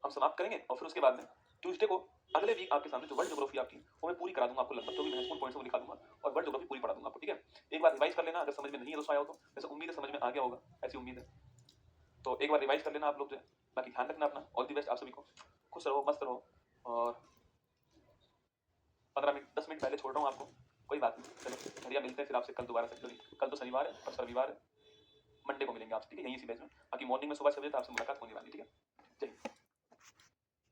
हम समाप्त करेंगे, और फिर उसके बाद में ट्यूसडे को अगले वीक आपके सामने जो वर्ल्ड ज्योग्राफी आपकी वो मैं पूरी करा दूंगा आपको, लगभग जो भी महत्वपूर्ण पॉइंट्स वो लिखा दूंगा और वर्ल्ड ज्योग्राफी पूरी पढ़ा दूंगा आपको, ठीक है। एक बार रिवाइज कर लेना, अगर समझ में नहीं है दोस्तों आया हो तो, वैसे उम्मीद है समझ में आ गया होगा, ऐसी उम्मीद है, तो एक बार रिवाइज कर लेना आप लोग जो है। बाकी ध्यान रखना अपना, ऑल दी बेस्ट आप सभी को, खुश रहो, मस्त रहो, और 15 मिनट 10 मिनट पहले छोड़ रहा हूँ आपको, कोई बात नहीं, चलो भैया मिलते हैं फिर आपसे कल दोबारा से। कल तो शनिवार है, परसों रविवार है, मंडे को मिलेंगे आपसे, ठीक है, यहीं इसी बैच में। बाकी मॉर्निंग में सुबह 6 बजे तो आपसे मुलाकात होने वाली है, ठीक है। जय हिंद।